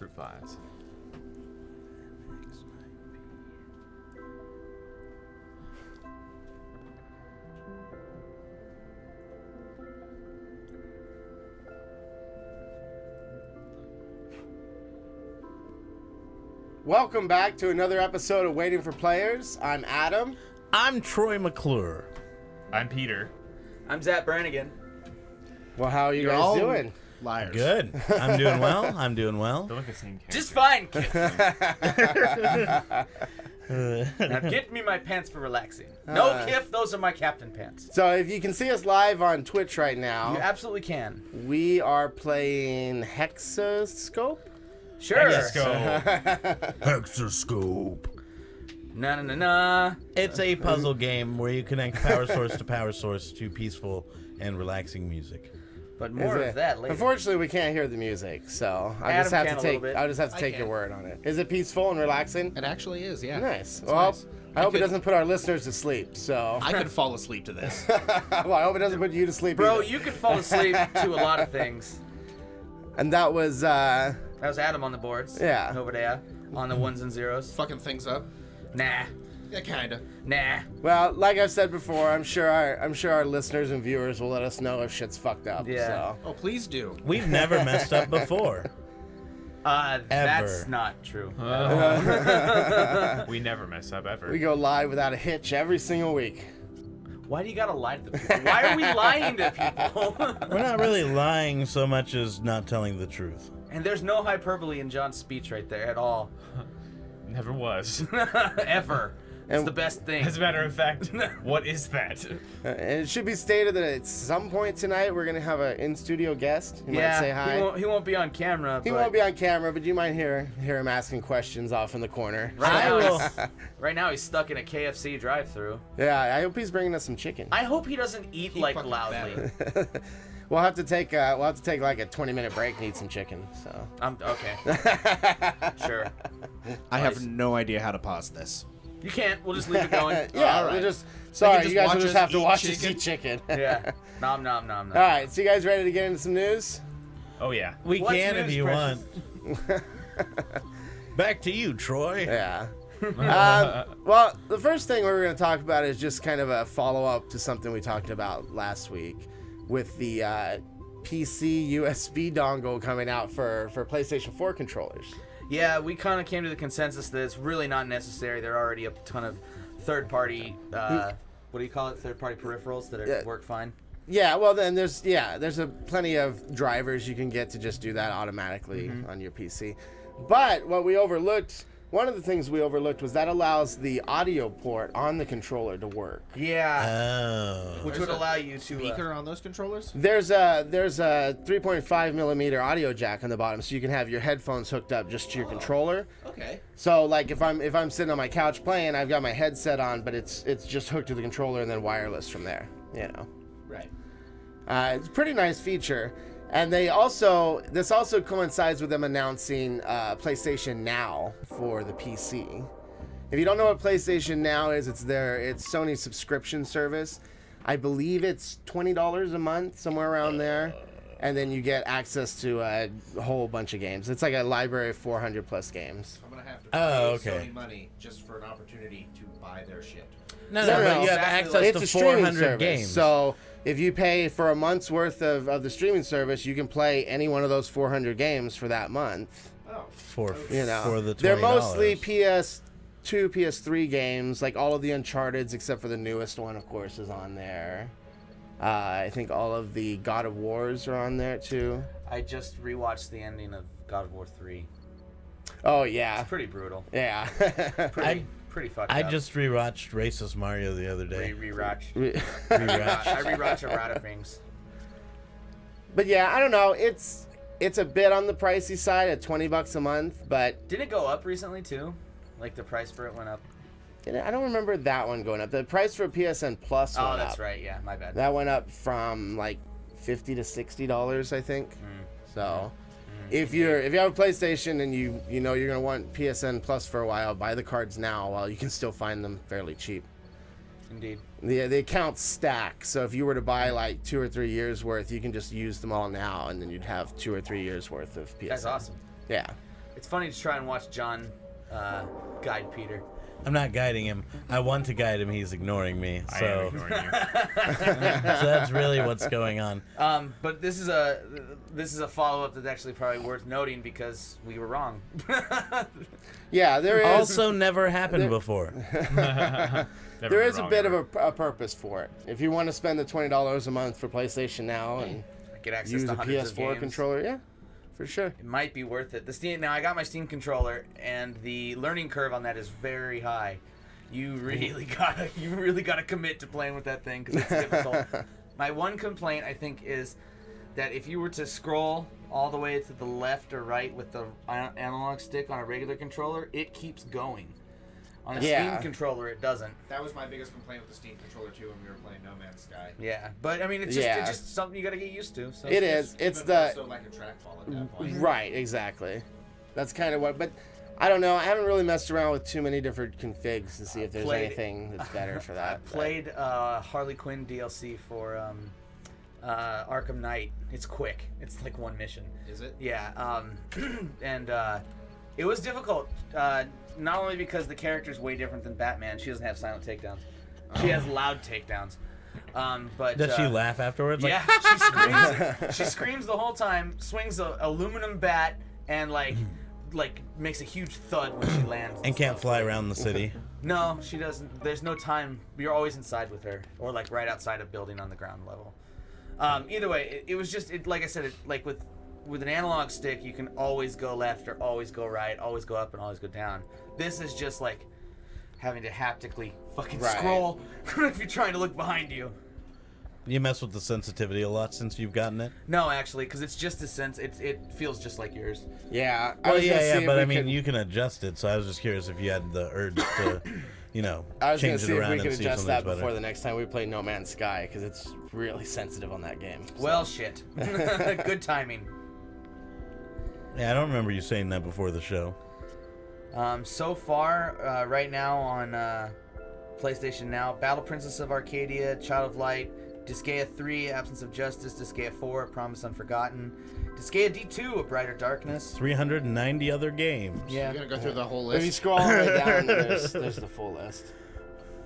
fruit flies. Welcome back to another episode of Waiting for Players. I'm Adam. I'm Troy McClure. I'm Peter. I'm Zach Brannigan. Well, how are you You're guys all doing? Liars. Good. I'm doing well. I'm doing well. Don't look the same character. Just fine, Kif. Now get me my pants for relaxing. No, Kif, those are my captain pants. So if you can see us live on Twitch right now, You absolutely can. we are playing Hexascope. Sure. Let's go. Hexascope. Na. It's a puzzle game where you connect power source to power source to peaceful and relaxing music. But more Is of it- that later. Unfortunately, we can't hear the music, so I Adam just have can to a take. little bit. I'll just have to I take your can. word on it. Is it peaceful and relaxing? It actually is, yeah. Nice. It's Well, nice. I hope it could- doesn't put our listeners to sleep. So, I could fall asleep to this. well, I hope it doesn't put you to sleep, Bro, either. you could fall asleep to a lot of things. And that was, That was Adam on the boards. Yeah. Over there. On the ones and zeros. Fucking things up. Nah. Yeah, kinda. Nah. well, like I've said before, I'm sure our listeners and viewers will let us know if shit's fucked up. Yeah. So. Oh, please do. We've never messed up before. That's not true. We never mess up ever. We go live without a hitch every single week. Why do you gotta lie to the people? Why are we lying to people? We're not really lying so much as not telling the truth. And there's no hyperbole in John's speech right there at all. Never was. Ever. It's And- the best thing. As a matter of fact, what is that? And it should be stated that at some point tonight we're gonna have an in-studio guest. He might say hi. He won't be on camera. He but won't be on camera, but you might hear him asking questions off in the corner. Right now he's stuck in a KFC drive-thru. Yeah, I hope he's bringing us some chicken. I hope he doesn't eat like fucking loudly. We'll have to take like a 20-minute break and eat some chicken. So. I'm okay. Sure. I have no idea how to pause this. You can't. We'll just leave it going. Yeah, All right. we'll just So you sorry, just you guys watch will just us have to eat watch us chicken? eat chicken. Yeah. Nom nom nom nom. All right, so you guys ready to get into some news? Oh yeah. We What's can if news, you Precious? want. Back to you, Troy. Yeah. Well, the first thing we're going to talk about is just kind of a follow-up to something we talked about last week with the PC USB dongle coming out for PlayStation 4 controllers. Yeah, we kind of came to the consensus that it's really not necessary. There are already a ton of third-party, what do you call it? Third-party peripherals that work fine. Yeah, well then there's plenty of drivers you can get to just do that automatically on your PC. But what we overlooked, one of the things we overlooked was that allows the audio port on the controller to work. Yeah. Oh. Which would allow you to... Speaker on those controllers? There's a 3.5 millimeter audio jack on the bottom, so you can have your headphones hooked up just to your controller. Okay. So like if I'm sitting on my couch playing, I've got my headset on, but it's just hooked to the controller and then wireless from there. You know, Right. it's a pretty nice feature. And this also coincides with them announcing PlayStation Now for the PC. If you don't know what PlayStation Now is, it's Sony's subscription service. I believe it's $20 a month, somewhere around there. And then you get access to a whole bunch of games. It's like a library of 400 plus games. I'm gonna have to Oh, pay okay. Sony money just for an opportunity to buy their shit. No, No, but no, you have exactly access like- It's to a streaming 400 service. games. So if you pay for a month's worth of the streaming service, you can play any one of those 400 games for that month. Oh. for You know, for the $20. they're mostly PS2, PS3 games. Like all of the Uncharted's, except for the newest one, of course, is on there. I think all of the God of Wars are on there too. I just rewatched the ending of God of War 3. Oh yeah, It's pretty brutal. yeah. Pretty fucked I up. just rewatched Racist Mario the other day. Rewatch. Rewatch. I rewatch a lot of things. But yeah, I don't know. It's a bit on the pricey side at $20 a month, but Did it go up recently too? Like the price for it went up? I don't remember that one going up. The price for PSN Plus went Oh, up. that's right. Yeah, my bad. That went up from like $50 to $60, I think. So, if you have a PlayStation and you know you're gonna want PSN Plus for a while, buy the cards now while you can still find them fairly cheap. Indeed. The accounts stack, so if you were to buy like 2 or 3 years worth, you can just use them all now, and then you'd have 2 or 3 years worth of PSN. That's awesome. Yeah. It's funny to try and watch John guide Peter. I'm not guiding him. I want to guide him. He's ignoring me. I am So, ignoring you. so that's really what's going on. But this is a follow-up that's actually probably worth noting because we were wrong. Yeah, there is. Also, never happened before. There is a bit of a purpose for it. If you want to spend the $20 a month for PlayStation Now and Get access use to a hundreds of PS4 games. controller, yeah, for sure. It might be worth it. The Steam. Now I got my Steam controller, and the learning curve on that is very high. You really gotta commit to playing with that thing because it's difficult. My one complaint, I think, is that if you were to scroll all the way to the left or right with the analog stick on a regular controller, it keeps going. On a Yeah. Steam controller, it doesn't. That was my biggest complaint with the Steam controller too when we were playing No Man's Sky. Yeah, but I mean, it's just something you gotta get used to. So. It is. It's Even the also like a trackball at that point. right, exactly. That's kind of what. But I don't know. I haven't really messed around with too many different configs to see if there's played- anything that's better for I that. but- played Harley Quinn DLC for Arkham Knight. It's quick. It's like one mission. Is it? Yeah, and it was difficult. Not only because the character's way different than Batman. She doesn't have silent takedowns. She has loud takedowns. But Does she laugh afterwards? Like, yeah, she screams. She screams the whole time. Swings an aluminum bat and like makes a huge thud when she lands. and can't stuff. fly around the city. No, she doesn't. There's no time. You're always inside with her, or like right outside a building on the ground level. Either way, it was just like I said. Like with an analog stick, you can always go left or always go right, always go up and always go down. This is just like having to haptically fucking Right. scroll if you're trying to look behind you. You mess with the sensitivity a lot since you've gotten it. No, actually, because it's just a sense. It feels just like yours. Yeah. I Well, was gonna see yeah, if but we I mean, could- you can adjust it. So I was just curious if you had the urge to, I was gonna change see it if around we and could see if adjust that something's before better. the next time we play No Man's Sky because it's really sensitive on that game. So. Well, shit. Good timing. Yeah, I don't remember you saying that before the show. So far, right now on PlayStation Now, Battle Princess of Arcadia, Child of Light, Disgaea 3, Absence of Justice, Disgaea 4, Promise Unforgotten, Disgaea D2, A Brighter Darkness. 390 other games. Yeah. You're gonna go through the whole If you list. scroll all the way down, there's the full list.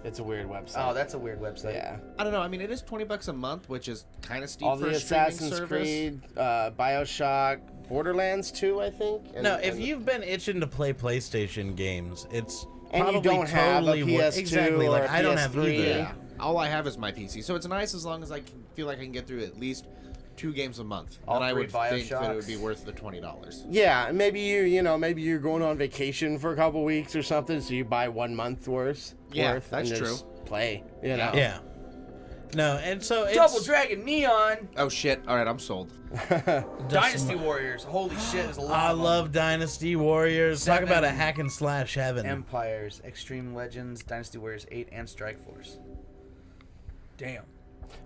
It's a weird website. Oh, that's a weird website. yeah. I don't know. I mean, it is $20 a month, which is kind of steep All for the a streaming Assassin's service. Creed, BioShock, Borderlands 2, I think. And, No, if and- you've been itching to play PlayStation games, it's And you probably don't have a totally PS2 exactly. or Like a I don't have PS3. either. Yeah. All I have is my PC, so it's nice as long as I can feel like I can get through at least 2 games a month. All and I three would think that it would BioShocks. be worth the $20. Yeah, maybe maybe you're going on vacation for a couple weeks or something, so you buy 1 month worth. Yeah, worth that's and true. just play. You know. Yeah. No, and so it's Double Dragon Neon, Oh shit! All right, I'm sold. Dynasty Warriors. Holy shit, there's a lot I of them. love Dynasty Warriors. Talk Seven. about a hack and slash heaven. Empires, Extreme Legends, Dynasty Warriors 8, and Strike Force. Damn.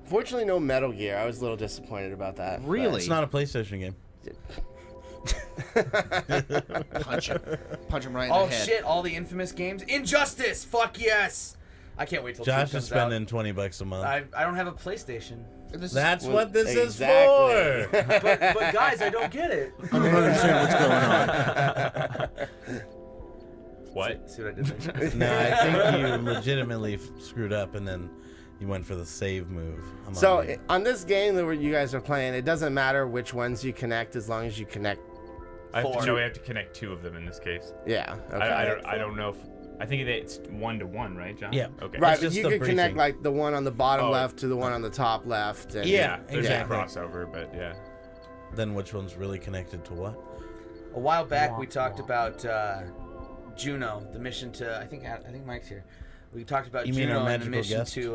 Fortunately, no Metal Gear. I was a little disappointed about that. but- Really? It's not a PlayStation game. Punch him right in Oh the head. shit, all the infamous games. Injustice! Fuck yes! I can't wait till 2 Josh comes is spending $20 a month. I don't have a PlayStation. And this is- That's Well, what this exactly. is for. But guys, I don't get it. I don't understand what's going on. What? See what I did there? No, I think you legitimately screwed up, and then you went for the save move. I'm So on you. on this game that you guys are playing, it doesn't matter which ones you connect as long as you connect. I have Four. to, no, we have to connect 2 of them in this case. Yeah. Okay. I don't know if I think it's 1-to-1, right, John? Yeah. Okay. Right, It's but just you the could connect briefing. like the one on the bottom Oh. left to the one on the top left. And Yeah, There's exactly. a crossover, but yeah. Then which one's really connected to what? A while back, we talked about Juno, the mission to. I think Mike's here. We talked about You mean Juno our and the magical mission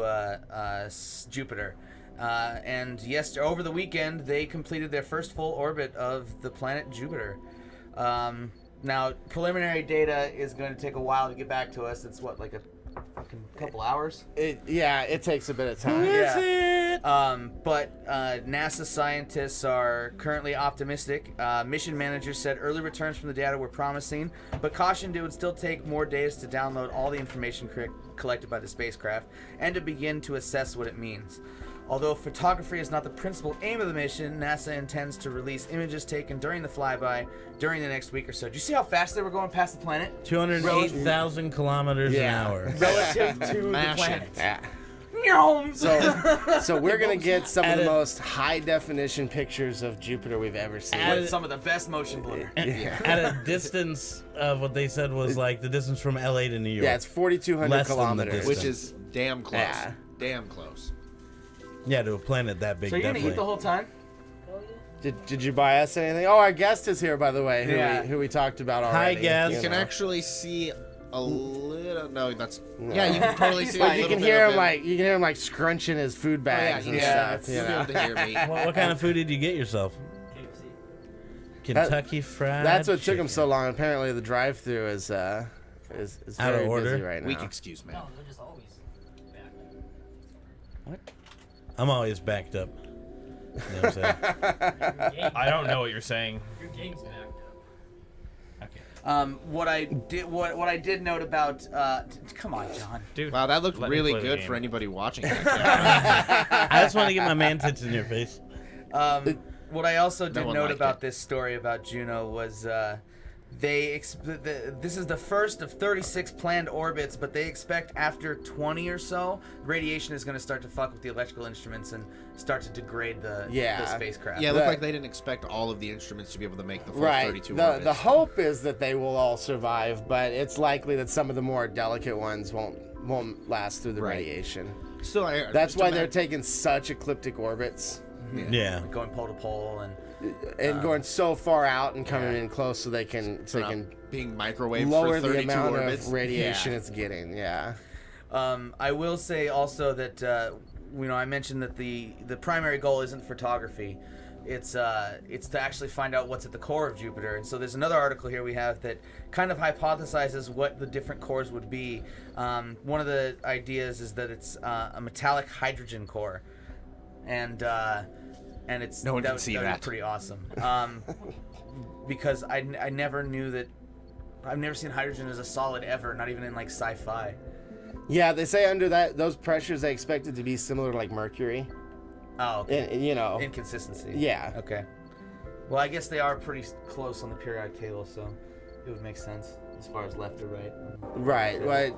guest? to Jupiter. And over the weekend, they completed their first full orbit of the planet Jupiter. Now, preliminary data is going to take a while to get back to us. It's what, like a fucking couple hours? It takes a bit of time. Yeah. But NASA scientists are currently optimistic. Mission managers said early returns from the data were promising, but cautioned it would still take more days to download all the information collected by the spacecraft and to begin to assess what it means. Although photography is not the principal aim of the mission, NASA intends to release images taken during the flyby during the next week or so. Do you see how fast they were going past the planet? 208,000 kilometers an hour. Relative to the Mashing. planet. Yeah. So, So we're gonna get some of the most high definition pictures of Jupiter we've ever seen. with some of the best motion blur. At a distance of what they said was like the distance from LA to New York. Yeah, it's 4,200 Less than the kilometers. distance. Which is damn close. Yeah. Damn close. Yeah, to a planet that big, So you're gonna definitely. eat the whole time? Did you buy us anything? Oh, our guest is here, by the way, Yeah. who we talked about Hi, already. guest. You You can know. actually see a little. No, that's. Yeah, you can totally see. Like a you little can bit hear of him it. scrunching his food Oh, yeah, bags and yeah, stuff. You you'll be know? able to hear me. what kind of food did you get yourself? Kentucky Fried That's what took Chicken. him so long. Apparently, the drive-through is Out very of order? busy right now. Weak excuse, man. No, they're just always back. I'm always backed up. You know what I'm saying? Your game, I don't know what you're saying. your game's backed up. Okay. What I did note about come on, John. Dude. Wow, that looked let me really play the good game. for anybody watching. That. I just want to get my man tits in your face. What I also did one note liked about it. this story about Juno was this is the first of 36 planned orbits, but they expect after 20 or so, radiation is going to start to fuck with the electrical instruments and start to degrade the spacecraft. Yeah, it looked The- like they didn't expect all of the instruments to be able to make the full Right. 32 The orbits. hope is that they will all survive, but it's likely that some of the more delicate ones won't last through the Right. radiation. Still, That's just why they're imagine- taking such ecliptic orbits Yeah. Going pole to pole and going so far out and coming yeah. in close so they can not being microwaved lower for the 32 amount orbits. of radiation Yeah. it's getting. Yeah. I will say also that I mentioned that the primary goal isn't photography. It's to actually find out what's at the core of Jupiter. And so there's another article here we have that kind of hypothesizes what the different cores would be. One of the ideas is that it's a metallic hydrogen core, and it's No one that can would- see that'd be that. pretty awesome. Because I never knew that. I've never seen hydrogen as a solid ever, not even in like sci-fi. Yeah, they say under those pressures they expect it to be similar to like mercury. Oh, okay. Inconsistency. Yeah. Okay. Well, I guess they are pretty close on the periodic table, so it would make sense as far as left or right. Right. Well,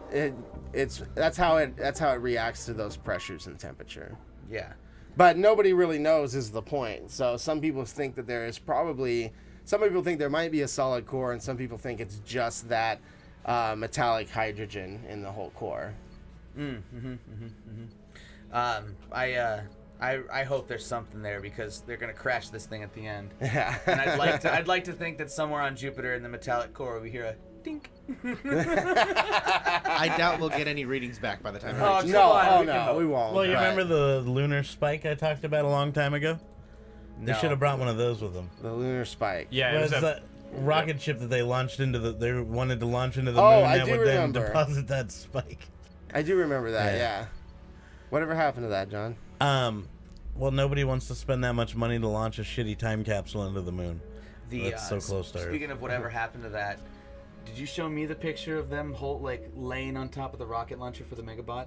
that's how it reacts to those pressures and temperature. Yeah. But nobody really knows is the point. So some people think that there is probably some people think there might be a solid core, and some people think it's just that metallic hydrogen in the whole core. I hope there's something there because they're gonna crash this thing at the end. Yeah. And I'd like to think that somewhere on Jupiter in the metallic core we hear a dink. I doubt we'll get any readings back by the time. Oh, it reaches- No, on, we no, can hope. we won't. Well, you but remember the lunar spike I talked about a long time ago? They No. should have brought one of those with them. the lunar spike? Yeah, It it was was a, that rocket ship that they launched into the. They wanted to launch into the Oh, moon I that do would then remember. deposit that spike. I do remember that. Yeah. Yeah. Whatever happened to that, John? Well, nobody wants to spend that much money to launch a shitty time capsule into the moon. The, That's so close to Earth. Speaking of whatever happened to that, did you show me the picture of them laying on top of the rocket launcher for the Megabot?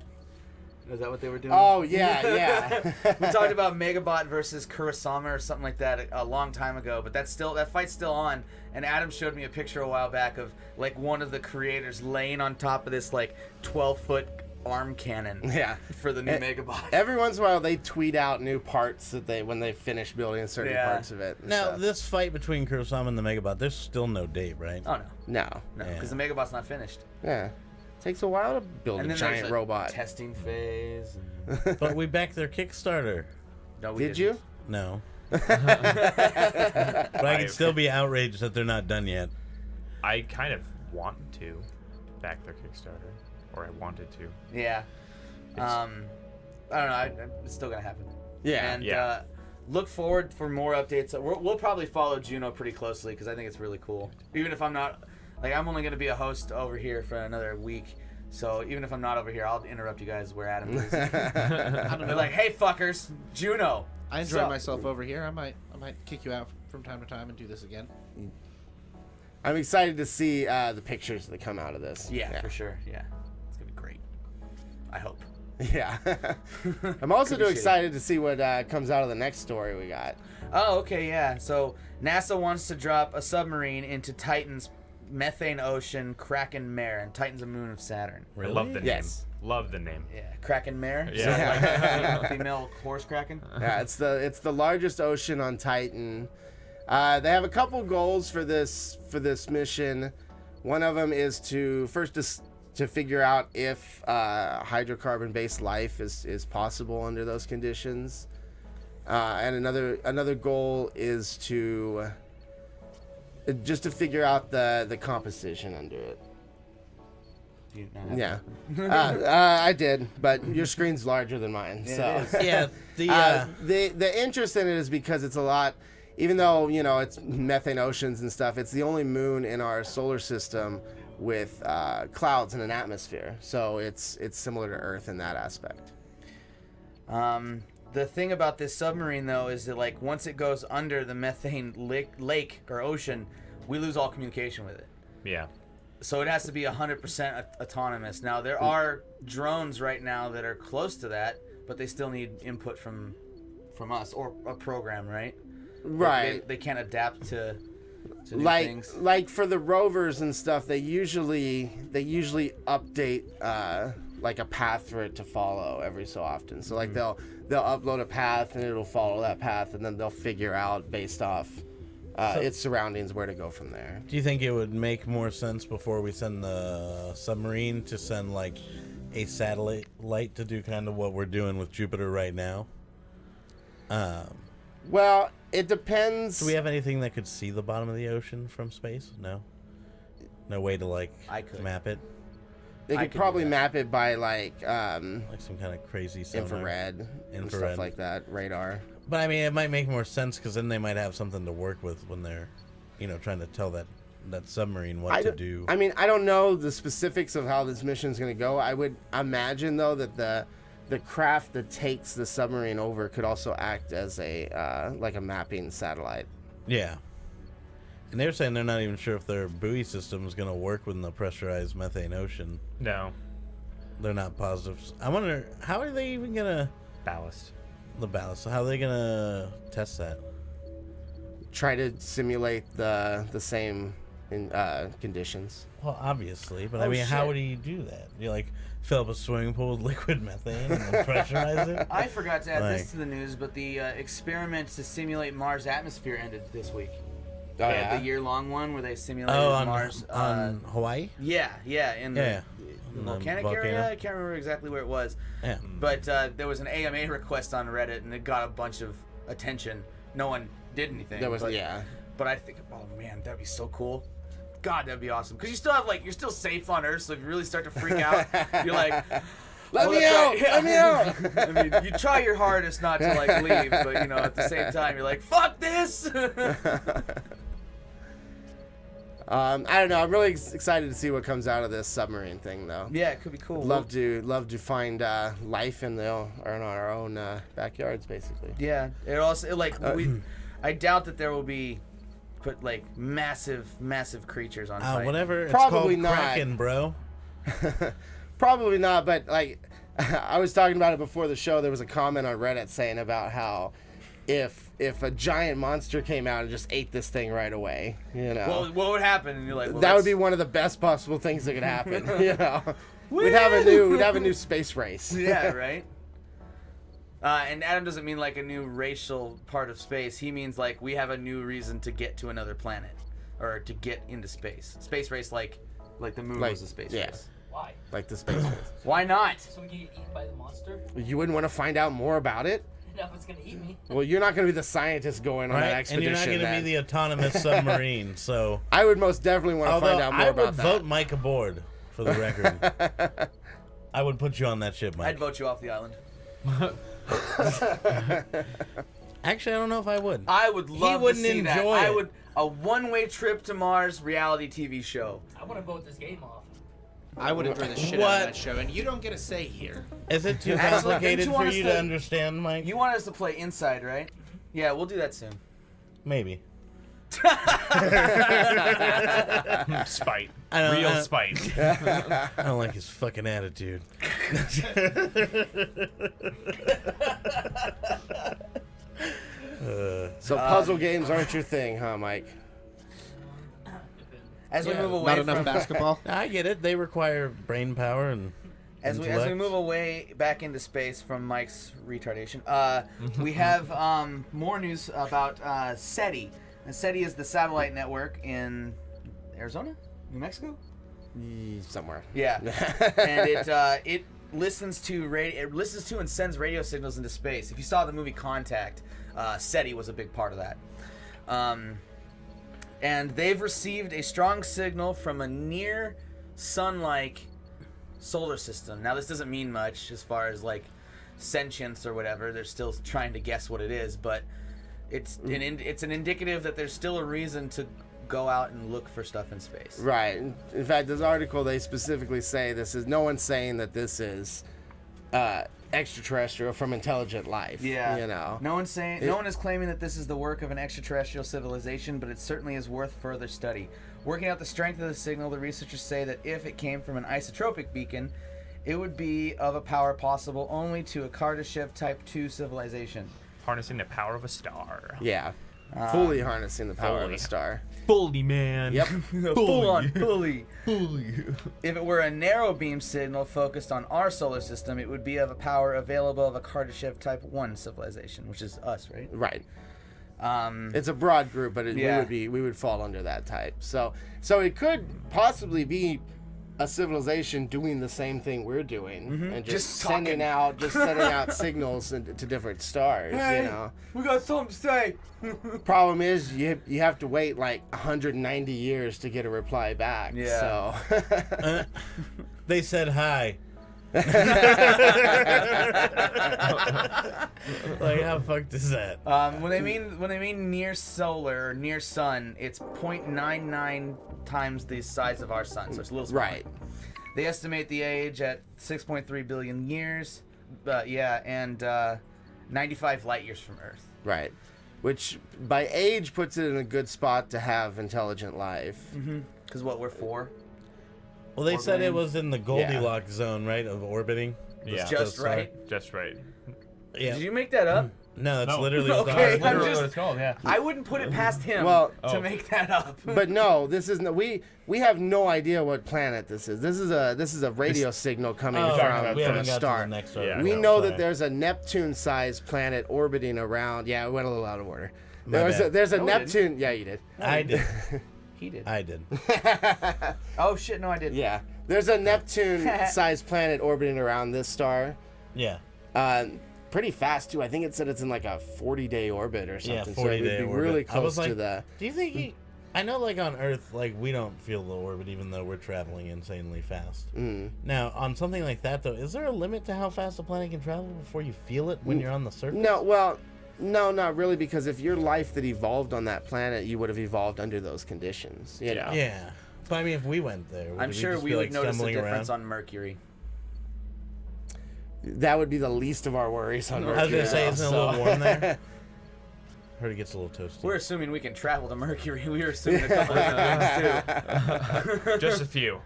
Is that what they were doing? Oh yeah, yeah. We talked about Megabot versus Kurosama or something like that a long time ago, but that fight's still on. And Adam showed me a picture a while back of like one of the creators laying on top of this like 12-foot arm cannon Yeah. for the new Megabot. Every once in a while, they tweet out new parts that when they finish building certain Yeah. parts of it. and Now, stuff. this fight between Kurosama and the Megabot, there's still no date, right? Oh no, no, no, Yeah. because the Megabot's not finished. yeah, takes a while to build And a then giant there's a robot. testing phase. But we backed their Kickstarter. No, we Did you? No. But I can still be outraged that they're not done yet. I kind of want to back their Kickstarter, or I wanted to. Yeah. I don't know. It's still gonna happen. Yeah. And Yeah. look forward for more updates. We'll probably follow Juno pretty closely because I think it's really cool. Even if I'm not, I'm only gonna be a host over here for another week. So even if I'm not over here, I'll interrupt you guys where Adam is. I don't They're know. like, hey fuckers, Juno. I enjoy Sup? myself over here. I might kick you out from time to time and do this again. I'm excited to see the pictures that come out of this. Yeah, for sure. Yeah, it's gonna be great. I hope. Yeah. I'm also Could be too shitty. excited to see what comes out of the next story we got. Oh, okay, yeah. So NASA wants to drop a submarine into Titan's methane ocean, Kraken Mare, and Titan's a moon of Saturn. I love the name. Yes. Love the name. Yeah, Kraken Mare. Yeah. So, like, female horse kraken. Yeah, it's the largest ocean on Titan. They have a couple goals for this mission. One of them is to figure out if hydrocarbon-based life is possible under those conditions, and another goal is to figure out the composition under it. Do you not have Yeah, that? I did, but your screen's larger than mine, Yeah, so. it is. Yeah, The interest in it is because it's a lot, even though it's methane oceans and stuff, it's the only moon in our solar system with clouds and an atmosphere, so it's similar to Earth in that aspect. The thing about this submarine, though, is that like once it goes under the methane lake or ocean, we lose all communication with it. Yeah. So it has to be 100% autonomous. Now there are drones right now that are close to that, but they still need input from us or a program, right? Right. They can't adapt to new like things. like for the rovers and stuff, they usually update like a path for it to follow every so often. So like they'll upload a path and it'll follow that path, and then they'll figure out based off its surroundings where to go from there. Do you think it would make more sense before we send the submarine to send like a satellite light to do kind of what we're doing with Jupiter right now? Well, it depends. Do we have anything that could see the bottom of the ocean from space? No. No way to like I could. map it, They I could could probably do that. map it by like like some kind of crazy sonar. infrared and stuff Infrared. like that, radar. But I mean, it might make more sense because then they might have something to work with when they're, trying to tell that submarine what to do. I mean, I don't know the specifics of how this mission's going to go. I would imagine though that the craft that takes the submarine over could also act as a like a mapping satellite. Yeah. And they're saying they're not even sure if their buoy system is going to work within the pressurized methane ocean. No. They're not positive. I wonder, how are they even going to... Ballast. The ballast. How are they going to test that? Try to simulate the same conditions. Well, obviously. But Oh, I mean, how shit. would you do that? You like fill up a swimming pool with liquid methane and then pressurize it? I forgot to add Like- this to the news, but the experiment to simulate Mars' atmosphere ended this week. Oh yeah. The year-long one where they simulated Oh, on Mars. on Hawaii? Yeah, in the, Yeah. the In the volcanic volcano. area. I can't remember exactly where it was, Yeah. but there was an AMA request on Reddit, and it got a bunch of attention. No one did anything. There was but, yeah. But I think, oh man, that'd be so cool. God, that'd be awesome. Because you still have you're still safe on Earth, so if you really start to freak out, you're like, Let oh, me that's out! right. Yeah. Let me out! I mean, you try your hardest not to leave, but at the same time, you're like, fuck this. I don't know. I'm really excited to see what comes out of this submarine thing, though. Yeah, it could be cool. Love to find life in our own backyards, basically. Yeah, it also I doubt that there will be massive creatures on Titan. Whatever. It's Probably called not. Kraken, bro. Probably not, but I was talking about it before the show. There was a comment on Reddit saying about how if a giant monster came out and just ate this thing right away, What would happen? And you're like, well, that would that's- be one of the best possible things that could happen. We'd have a new space race. Yeah, right. And Adam doesn't mean like a new racial part of space. He means like we have a new reason to get to another planet or to get into space. Space race, like the moon was a space yeah. race. Why? Like the space race. Why not? So we can get eaten by the monster? You wouldn't want to find out more about it? No, it's gonna eat me. Well, you're not going to be the scientist going on that Right? And expedition. you're not going to then. be the autonomous submarine, so... I would most definitely want to Although find out more I about would that. vote Mike aboard, for the record. I would put you on that ship, Mike. I'd vote you off the island. Actually, I don't know if I would. I would love wouldn't to see that. enjoy I it. would a one-way trip to Mars reality TV show. I want to vote this game off. I would enjoy the shit out What? of that show, and you don't get a say here. Is it too Actually, complicated don't you for want you us to to- understand, Mike? You want us to play Inside, right? Yeah, we'll do that soon. Maybe. Spite. I don't- Real I- spite. I don't like his fucking attitude. So puzzle games aren't your thing, huh, Mike? As we Yeah, move away Not enough from basketball. I get it. They require brain power and as we intellect. move away back into space from Mike's retardation, we have more news about SETI. And SETI is the satellite network in Arizona, New Mexico. Somewhere. Yeah, and it listens to and sends radio signals into space. If you saw the movie Contact, SETI was a big part of that. And they've received a strong signal from a near sun-like solar system. Now, this doesn't mean much as far as like sentience or whatever. They're still trying to guess what it is, but it's an indicative that there's still a reason to go out and look for stuff in space. Right. In fact, this article, they specifically say no one's saying that this is extraterrestrial from intelligent life. Yeah. You know. No one is claiming that this is the work of an extraterrestrial civilization, but it certainly is worth further study. Working out the strength of the signal, the researchers say that if it came from an isotropic beacon, it would be of a power possible only to a Kardashev Type 2 civilization. Harnessing the power of a star. Yeah. Fully harnessing the power of fully. a star. Fully, man. Yep. Full on, fully. If it were a narrow beam signal focused on our solar system, it would be of a power available of a Kardashev Type 1 civilization, which is us, right? Right. It's a broad group, but Yeah. we would fall under that type. So it could possibly be a civilization doing the same thing we're doing and just sending out signals to different stars. You know. We got something to say. Problem is, you have to wait like 190 years to get a reply back. Yeah. So. They said hi. Like, how fucked is that? When they mean near solar or near sun, it's 0.99 times the size of our sun, so it's a little smaller. Right. They estimate the age at 6.3 billion years, and 95 light years from Earth. Right. Which by age puts it in a good spot to have intelligent life. Because what, we're 4? Well, they said it Orbiting. was in the Goldilocks zone, right, of orbiting. Yeah. Just Sorry. right. Just right. Yeah. Did you make that up? No, that's No. literally what the Okay, article- I'm Literally just- what it's called, yeah. I wouldn't put it past him Well- to Oh. make that up. But no, this isn't. We have no idea what planet this is. This is a radio signal coming Oh, from we a haven't got to star. the next Yeah. article. We know Sorry. that there's a Neptune-sized planet orbiting around. Yeah, it went a little out of order. My bad. There's a No, it didn't. Neptune. Yeah, you did. I did. He did. I did. Oh shit! No, I didn't. Yeah, there's a Neptune-sized planet orbiting around this star. Yeah. Pretty fast too. I think it said it's in like a 40-day orbit or something. Yeah, so it 40-day would be orbit. really I was close like, to the. Do you think I know, like, on Earth, like, we don't feel the orbit even though we're traveling insanely fast. Now, on something like that, though, is there a limit to how fast a planet can travel before you feel it when you're on the surface? No, well, no, not really, because if your life that evolved on that planet, you would have evolved under those conditions. You know? Yeah. But, I mean, if we went there, I'm would sure just we be, would like, notice a stumbling difference around? on Mercury. That would be the least of our worries on I was Mercury. going to say, isn't it a little warm there? Heard it gets a little toasty. We're assuming we can travel to Mercury. We were assuming a couple of things too. Just a few.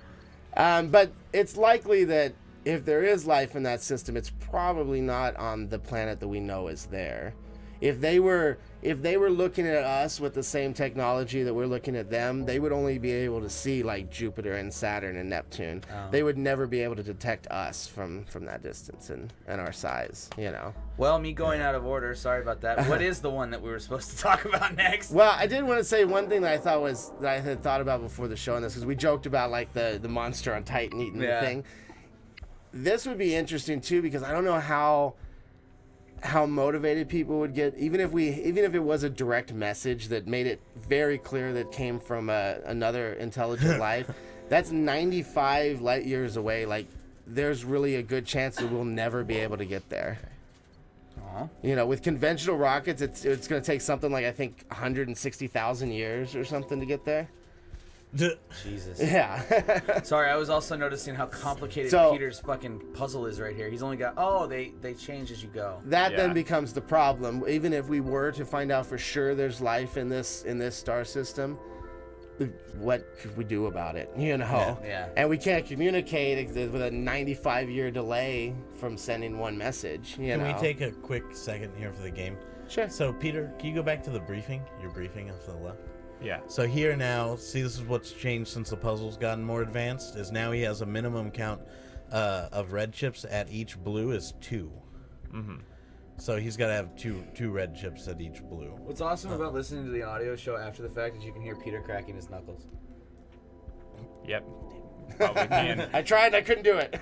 But it's likely that if there is life in that system, it's probably not on the planet that we know is there. If they were looking at us with the same technology that we're looking at them, they would only be able to see like Jupiter and Saturn and Neptune. Oh. They would never be able to detect us from that distance and our size, you know. Well, me going out of order. Sorry about that. What is the one that we were supposed to talk about next? Well, I did want to say one thing that I had thought about before the show on this, because we joked about like the monster on Titan eating Yeah. the thing. This would be interesting too, because I don't know how motivated people would get, even if it was a direct message that made it very clear that came from another intelligent life. That's 95 light years away. Like, there's really a good chance that we'll never be able to get there. Aw. You know, with conventional rockets, it's going to take something like, I think, 160,000 years or something to get there. Jesus. Yeah. Sorry, I was also noticing how complicated So- Peter's fucking puzzle is right here. He's only got they change as you go. That Yeah. then becomes the problem. Even if we were to find out for sure there's life in this star system, what could we do about it? You know? Yeah. And we can't communicate with a 95-year delay from sending one message. You Can know? we take a quick second here for the game? Sure. So, Peter, can you go back to the briefing? Your briefing off to the left. Yeah. So here now, see, this is what's changed since the puzzle's gotten more advanced. Is now he has a minimum count of red chips at each blue is 2. Mm-hmm. So he's got to have two red chips at each blue. What's awesome about listening to the audio show after the fact is you can hear Peter cracking his knuckles. Yep. Probably can. I tried, I couldn't do it.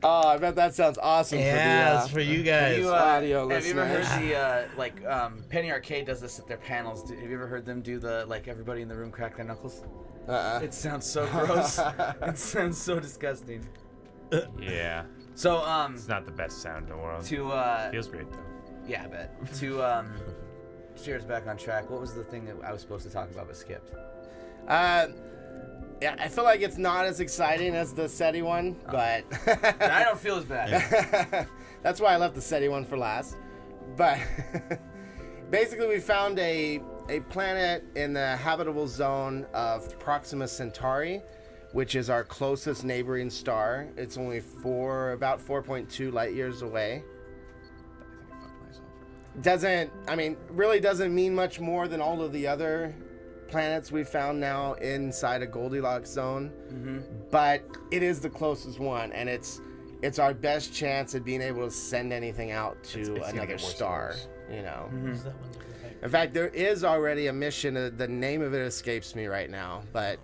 Oh, I bet that sounds awesome Yeah, it's for for you guys. audio Have you ever listeners. heard the Penny Arcade does this at their panels? Have you ever heard them do the everybody in the room crack their knuckles? It sounds so gross. It sounds so disgusting. Yeah. So It's not the best sound in the world. to Feels great though. yeah, I bet to steer us back on track. What was the thing that I was supposed to talk about but skipped? Yeah, I feel like it's not as exciting as the SETI one, but I don't feel as bad. that's why I left the SETI one for last. But basically, we found a planet in the habitable zone of Proxima Centauri, which is our closest neighboring star. It's only about 4.2 light years away. I think I fucked myself. Really doesn't mean much more than all of the other planets we've found now inside a Goldilocks zone, but it is the closest one, and it's our best chance at being able to send anything out to It's gonna another get worse and star. worse. You know. Is that one? In fact, there is already a mission. The name of it escapes me right now, but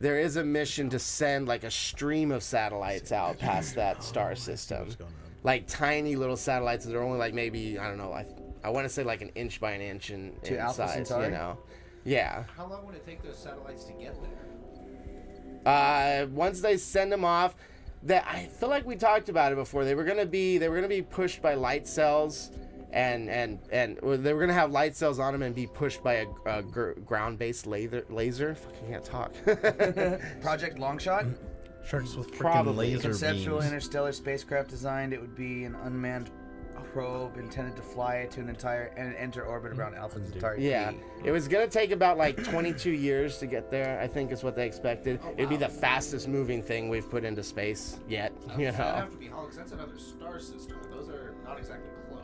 there is a mission to send like a stream of satellites out past that star system, What's going on? like tiny little satellites that are only like maybe I don't know. I want to say like an inch by an inch in Alpha size. Centauri? You know. Yeah. How long would it take those satellites to get there? Once they send them off, I feel like we talked about it before. They were gonna be pushed by light cells, and they were gonna have light cells on them and be pushed by a ground-based laser. Fucking can't talk. Project Longshot, Sharks with freaking Probably. laser conceptual beams. interstellar spacecraft designed. It would be an unmanned probe intended to fly to an entire and enter orbit around Alpha Centauri. Yeah, B. it was gonna take about like 22 years to get there. I think is what they expected. It'd be the fastest moving thing we've put into space yet. You That'd know. have to be Hollow, 'cause that's another star system. Those are not exactly close.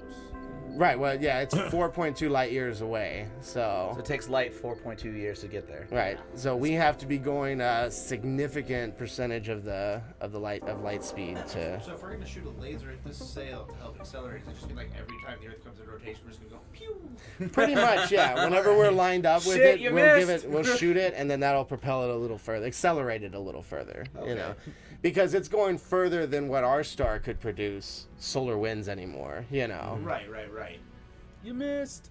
Right. Well, yeah, it's 4.2 light years away. So it takes light 4.2 years to get there. Right. So we have to be going a significant percentage of the light speed to. So if we're gonna shoot a laser at this sail to help accelerate, does it just mean like every time the Earth comes in rotation, we're just gonna go pew? Pretty much, yeah. Whenever we're lined up with Shit, it, you missed. we'll shoot it, and then that'll propel it a little further, accelerate it a little further. You know, because it's going further than what our star could produce solar winds anymore. You know. Right. You missed.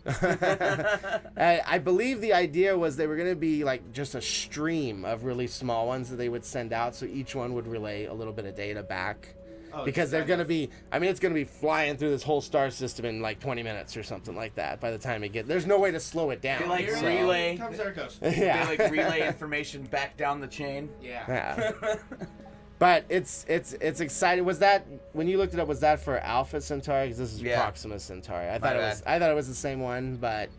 I believe the idea was they were going to be like just a stream of really small ones that they would send out, so each one would relay a little bit of data back. Oh, Because they're going to be, it's going to be flying through this whole star system in like 20 minutes or something like that by the time it there's no way to slow it down. They like so- relay. Comes there it goes. Yeah. They like relay information back down the chain. Yeah. Yeah. But it's exciting. Was that when you looked it up? Was that for Alpha Centauri? Because this is Yeah. Proxima Centauri. I My thought bad. it was the same one. But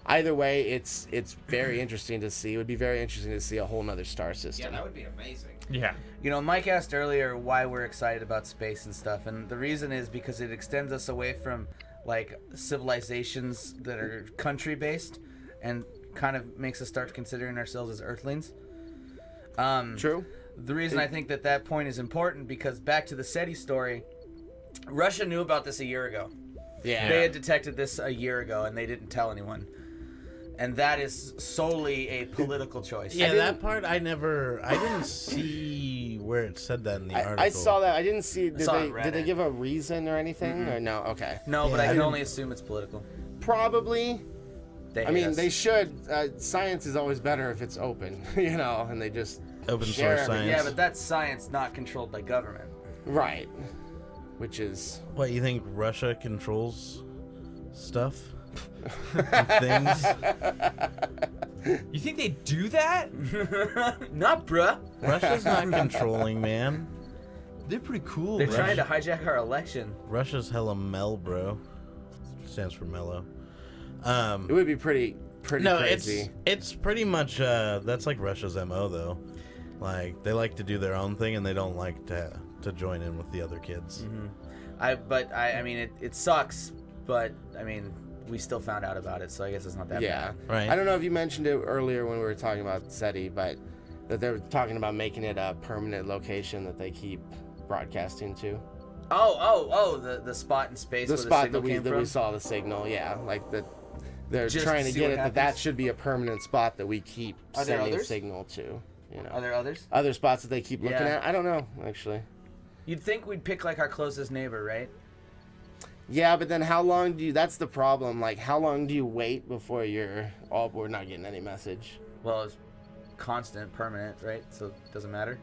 either way, it's very interesting to see. It would be very interesting to see a whole nother star Yeah, system. that would be amazing. Yeah. You know, Mike asked earlier why we're excited about space and stuff, and the reason is because it extends us away from like civilizations that are country based, and kind of makes us start considering ourselves as Earthlings. True. The reason I think that point is important because back to the SETI story, Russia knew about this a year ago. Yeah. They had detected this a year ago and they didn't tell anyone. And that is solely a political choice. Yeah, that part I didn't see where it said that in the article. I saw that. I didn't see. Did saw it on they Reddit. give a reason or anything? Or no? Okay. No, but Yeah, I I can didn't- only assume it's political. Probably. They I mean, hate us. they should. Science is always better if it's open, you know, and they just Open share source everything. science. Yeah, but that's science not controlled by government. Right. Which is What, you think Russia controls stuff? Things? You think they do that? Not bruh. Russia's not controlling, man. They're pretty cool. They're bro. trying to hijack our election. Russia's hella mel, bro. Stands for mellow. It would be pretty No, crazy. it's pretty much that's like Russia's MO though. Like they like to do their own thing and they don't like to join in with the other kids. I mean, it sucks, but I mean, we still found out about it, so I guess it's not that Yeah. bad. Right. I don't know if you mentioned it earlier when we were talking about SETI, but that they were talking about making it a permanent location that they keep broadcasting to. Oh, the spot in space The where spot the signal came that from? we saw the signal, yeah. Like that they're Just trying to to see get what it that happens? should be a permanent spot that we keep Are there sending others? signal to. You know. Are there others? Other spots that they keep looking Yeah. at? I don't know, actually. You'd think we'd pick like our closest neighbor, right? Yeah, but then how long do you... That's the problem. Like, how long do you wait before you're... Oh, we're not getting any message. Well, it's constant, permanent, right? So it doesn't matter.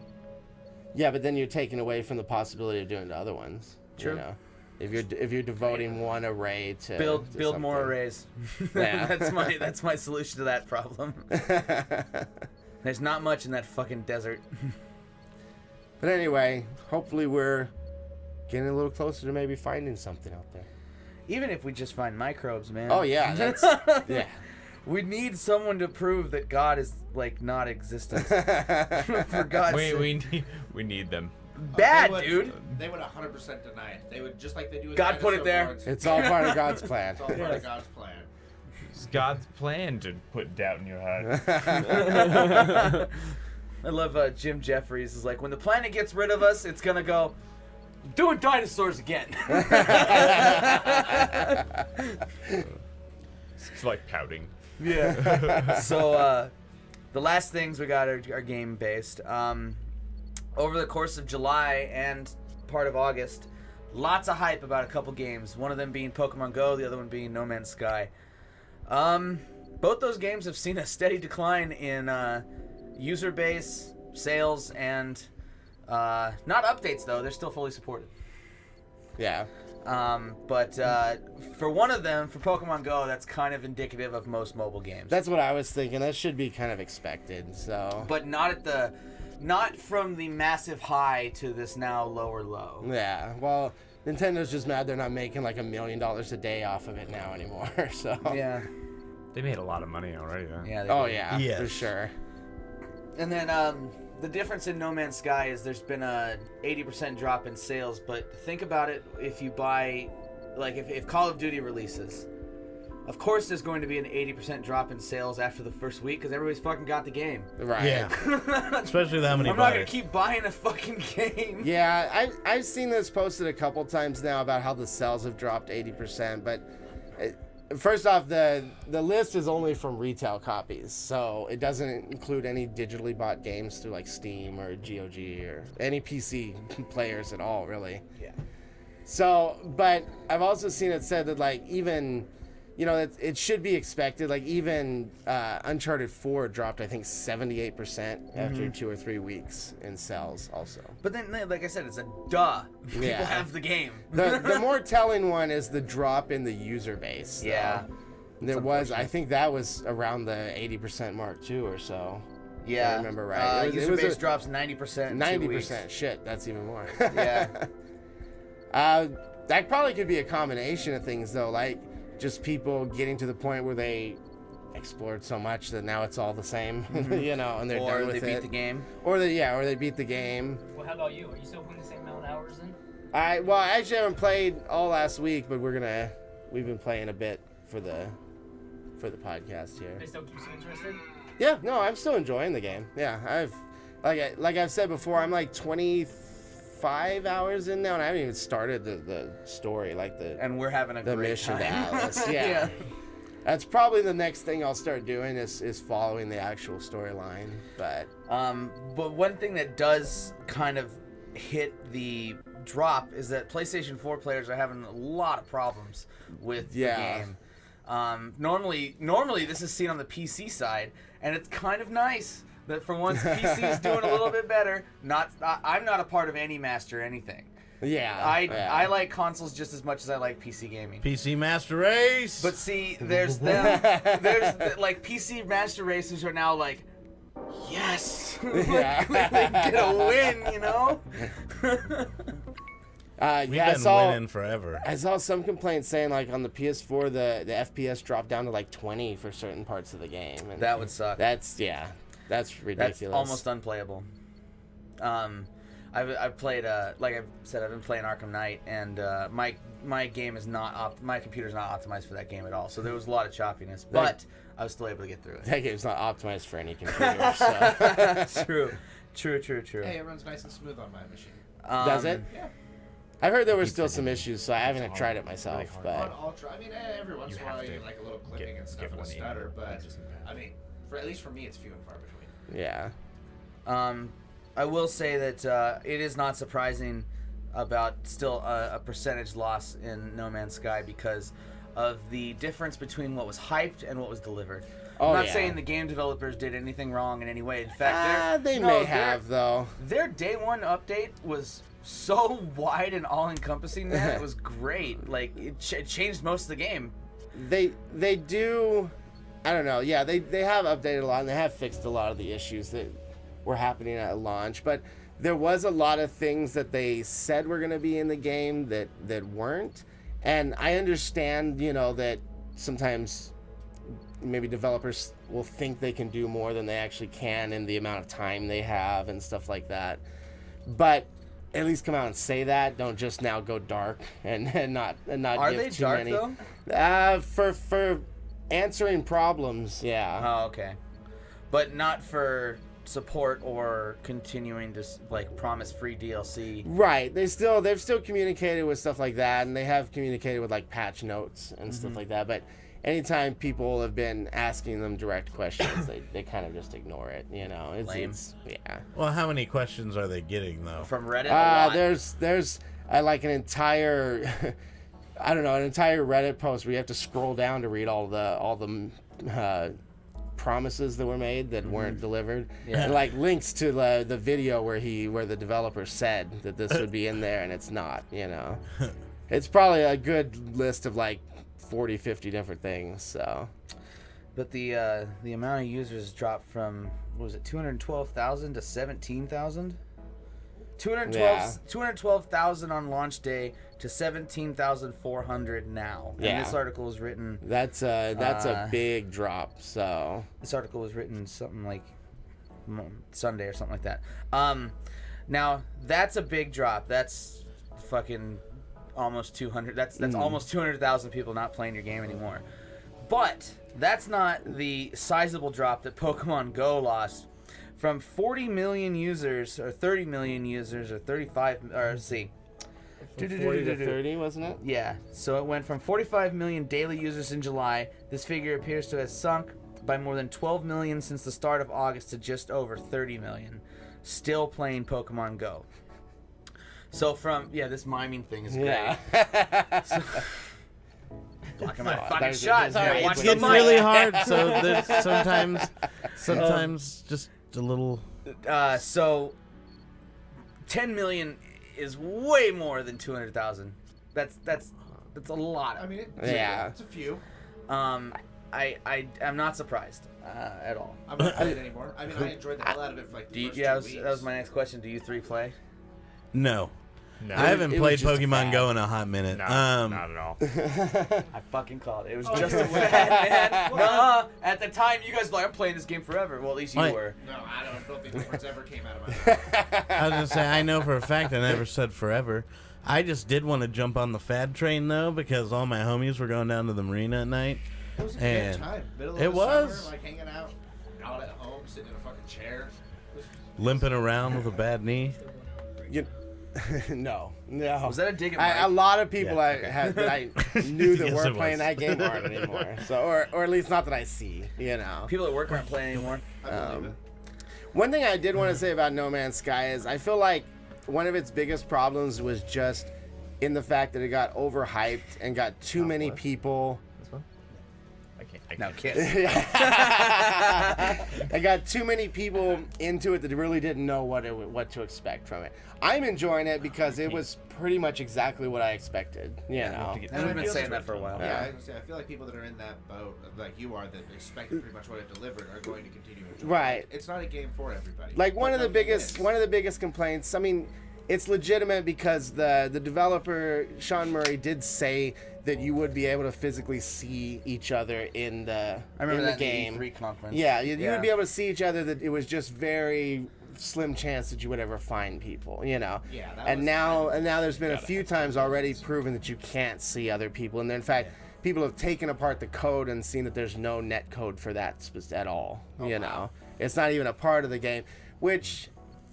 Yeah, but then you're taking away from the possibility of doing the other ones. True. You know? If you're devoting one array to... Build more something. arrays. Yeah. that's my solution to that problem. There's not much in that fucking desert. But anyway, hopefully we're getting a little closer to maybe finding something out there. Even if we just find microbes, man. Oh, yeah. That's... yeah. We need someone to prove that God is like not existent. For God's sake. We need them. Bad, They would- dude. They would 100% deny it. They would just like they do with God put it dinosaur there. boards. It's all part of God's plan. It's all part of God's plan. It's God's plan to put doubt in your heart. I love Jim Jeffries is like, when the planet gets rid of us, it's gonna go doing dinosaurs again. It's like pouting. Yeah. So the last things we got are game based. Over the course of July and part of August, lots of hype about a couple games. One of them being Pokemon Go, the other one being No Man's Sky. Both those games have seen a steady decline in user base, sales, and not updates though. They're still fully supported. Yeah. But for one of them, for Pokemon Go, that's kind of indicative of most mobile games. That's what I was thinking. That should be kind of expected. So. But not from the massive high to this now lower low. Yeah. Well, Nintendo's just mad they're not making like $1 million a day off of it now anymore. So. Yeah. They made a lot of money already, though. Yeah. they Oh did. yeah. Yes. For sure. And then the difference in No Man's Sky is there's been a 80% drop in sales. But think about it: if you buy, like, if Call of Duty releases, of course there's going to be an 80% drop in sales after the first week because everybody's fucking got the game. Right. Yeah. Especially that many I'm not gonna buyers. keep buying a fucking game. Yeah, I've seen this posted a couple times now about how the sales have dropped 80%, but first off, the list is only from retail copies, so it doesn't include any digitally bought games through like Steam or GOG or any PC players at all, really. Yeah. So, but I've also seen it said that like even, you know, it should be expected. Like even Uncharted 4 dropped, I think, 78% after 2 or 3 weeks in sales also. But then, like I said, it's a duh. People Yeah. have the game. The more telling one is the drop in the user base. though. Yeah. There was, I think that was around the 80% mark too or so. Yeah. I remember right. It User was base a- drops 90% in 2 weeks. 90%. Shit, that's even more. Yeah. That probably could be a combination of things though, like just people getting to the point where they explored so much that now it's all the same, you know, and they're Or done with they it. beat the game. Or they beat the game. Well, how about you? Are you still putting the same amount of hours in? I actually haven't played all last week, but we've been playing a bit for the podcast here. It still keeps you interested? Yeah, no, I'm still enjoying the game. Yeah, like I've said before, I'm like 25 hours in now, and I haven't even started the story, like And we're having a the great mission time. to Alice. Yeah. That's probably the next thing I'll start doing is following the actual storyline. But one thing that does kind of hit the drop is that PlayStation 4 players are having a lot of problems with the game. Normally this is seen on the PC side, and it's kind of nice that for once PC is doing a little bit better. I'm not a part of any master anything, Yeah. I like consoles just as much as I like PC gaming. PC Master Race. But see, there's them. There's like PC Master Racers are now like, yes, Yeah. they get a win, you know. We've yeah, been winning forever. I saw some complaints saying like on the PS4 the FPS dropped down to like 20 for certain parts of the game. And That would suck. that's ridiculous. That's almost unplayable. I've played like I've said, I've been playing Arkham Knight, and my game is not my computer's not optimized for that game at all. So there was a lot of choppiness, but I was still able to get through it. That game's not optimized for any computer. So. True. Hey, it runs nice and smooth on my machine. Does it? Yeah. I've heard there were still some issues, so I haven't tried it myself. really hard. But On Ultra, I mean, every once in a while you get like a little clipping and stuff and a stutter, but I mean, at least for me, it's few and far between. yeah, I will say that it is not surprising about still a percentage loss in No Man's Sky because of the difference between what was hyped and what was delivered. Oh, I'm not yeah. saying the game developers did anything wrong in any way. In fact, they may have though. Their day one update was so wide and all-encompassing, man. It was great. Like, it changed most of the game. They do. I don't know. Yeah, they have updated a lot and they have fixed a lot of the issues that were happening at launch. But there was a lot of things that they said were going to be in the game that weren't. And I understand, that sometimes maybe developers will think they can do more than they actually can in the amount of time they have and stuff like that. But at least come out and say that. Don't just now go dark and not Are give they too dark, many. though? For answering problems, yeah. Oh, okay. But not for support or continuing to promise free DLC. Right. They've still communicated with stuff like that, and they have communicated with like patch notes and stuff like that. But anytime people have been asking them direct questions, they kind of just ignore it. Lame. Yeah. Well, how many questions are they getting though? From Reddit, a lot. There's like an entire I don't know, an entire Reddit post where you have to scroll down to read all the promises that were made that weren't delivered. Yeah. And like links to the video where the developer said that this would be in there and it's not, It's probably a good list of like 40, 50 different things, so. But the amount of users dropped from, what was it, 212,000 to 17,000? 212,000 on launch day to 17,400 now. Yeah. And this article was written. That's a big drop, so. This article was written something like Sunday or something like that. Now that's a big drop. That's fucking almost 200. That's almost 200,000 people not playing your game anymore. But that's not the sizable drop that Pokemon Go lost. From 40 million users, or 30 million users, or 35, or let's see. 40 to 30, wasn't it? Yeah, so it went from 45 million daily users in July. This figure appears to have sunk by more than 12 million since the start of August to just over 30 million. Still playing Pokemon Go. So this miming thing is great. Yeah. Blocking my fucking there's- shots. there's- Man. it's Watch It's the getting mic. really hard, so there's sometimes just a little. So 10 million is way more than 200,000. That's a lot. I mean, Yeah. it's a few. I'm not surprised at all. I'm not playing it anymore. I mean, I enjoyed the hell out of it for like the first 2 That weeks. was my next question. Do you 3 play? No. No, I haven't it was played just a Pokemon fad. Go in a hot minute. no, not at all. I fucking called it. It was just a fad, man. Nuh-uh. At the time, you guys were like, I'm playing this game forever. Well, at least you Right. were. No, I don't think the words ever came out of my mouth. I was gonna say I know for a fact I never said forever. I just did want to jump on the fad train though because all my homies were going down to the marina at night. It was a good And time. Middle of it the was. summer, like hanging out at home, sitting in a fucking chair. Limping around with a bad knee. No. Was that a dig at A Mike? lot of people Yeah. that I knew that Yes, weren't it playing was. that game aren't anymore. So, or at least not that I see. People at work aren't playing anymore. I believe it. One thing I did want to say about No Man's Sky is I feel like one of its biggest problems was just in the fact that it got overhyped and got too many what? people. This one? I can't. No kidding. I got too many people into it that really didn't know what to expect from it. I'm enjoying it because it was pretty much exactly what I expected. You know, And we've been saying that for a while. Yeah, I feel like people that are in that boat, like you are, that expect pretty much what it delivered, are going to continue to enjoy. Right. It's not a game for everybody. like one of the biggest complaints. I mean, it's legitimate because the developer Sean Murray did say that you would be able to physically see each other in the I remember that game. in the E3 conference. Yeah, you would be able to see each other. That it was just very slim chance that you would ever find people, you know. Yeah, and now there's been a few times already proven that you can't see other people, and in fact, people have taken apart the code and seen that there's no net code for that at all. You know, it's not even a part of the game. Which,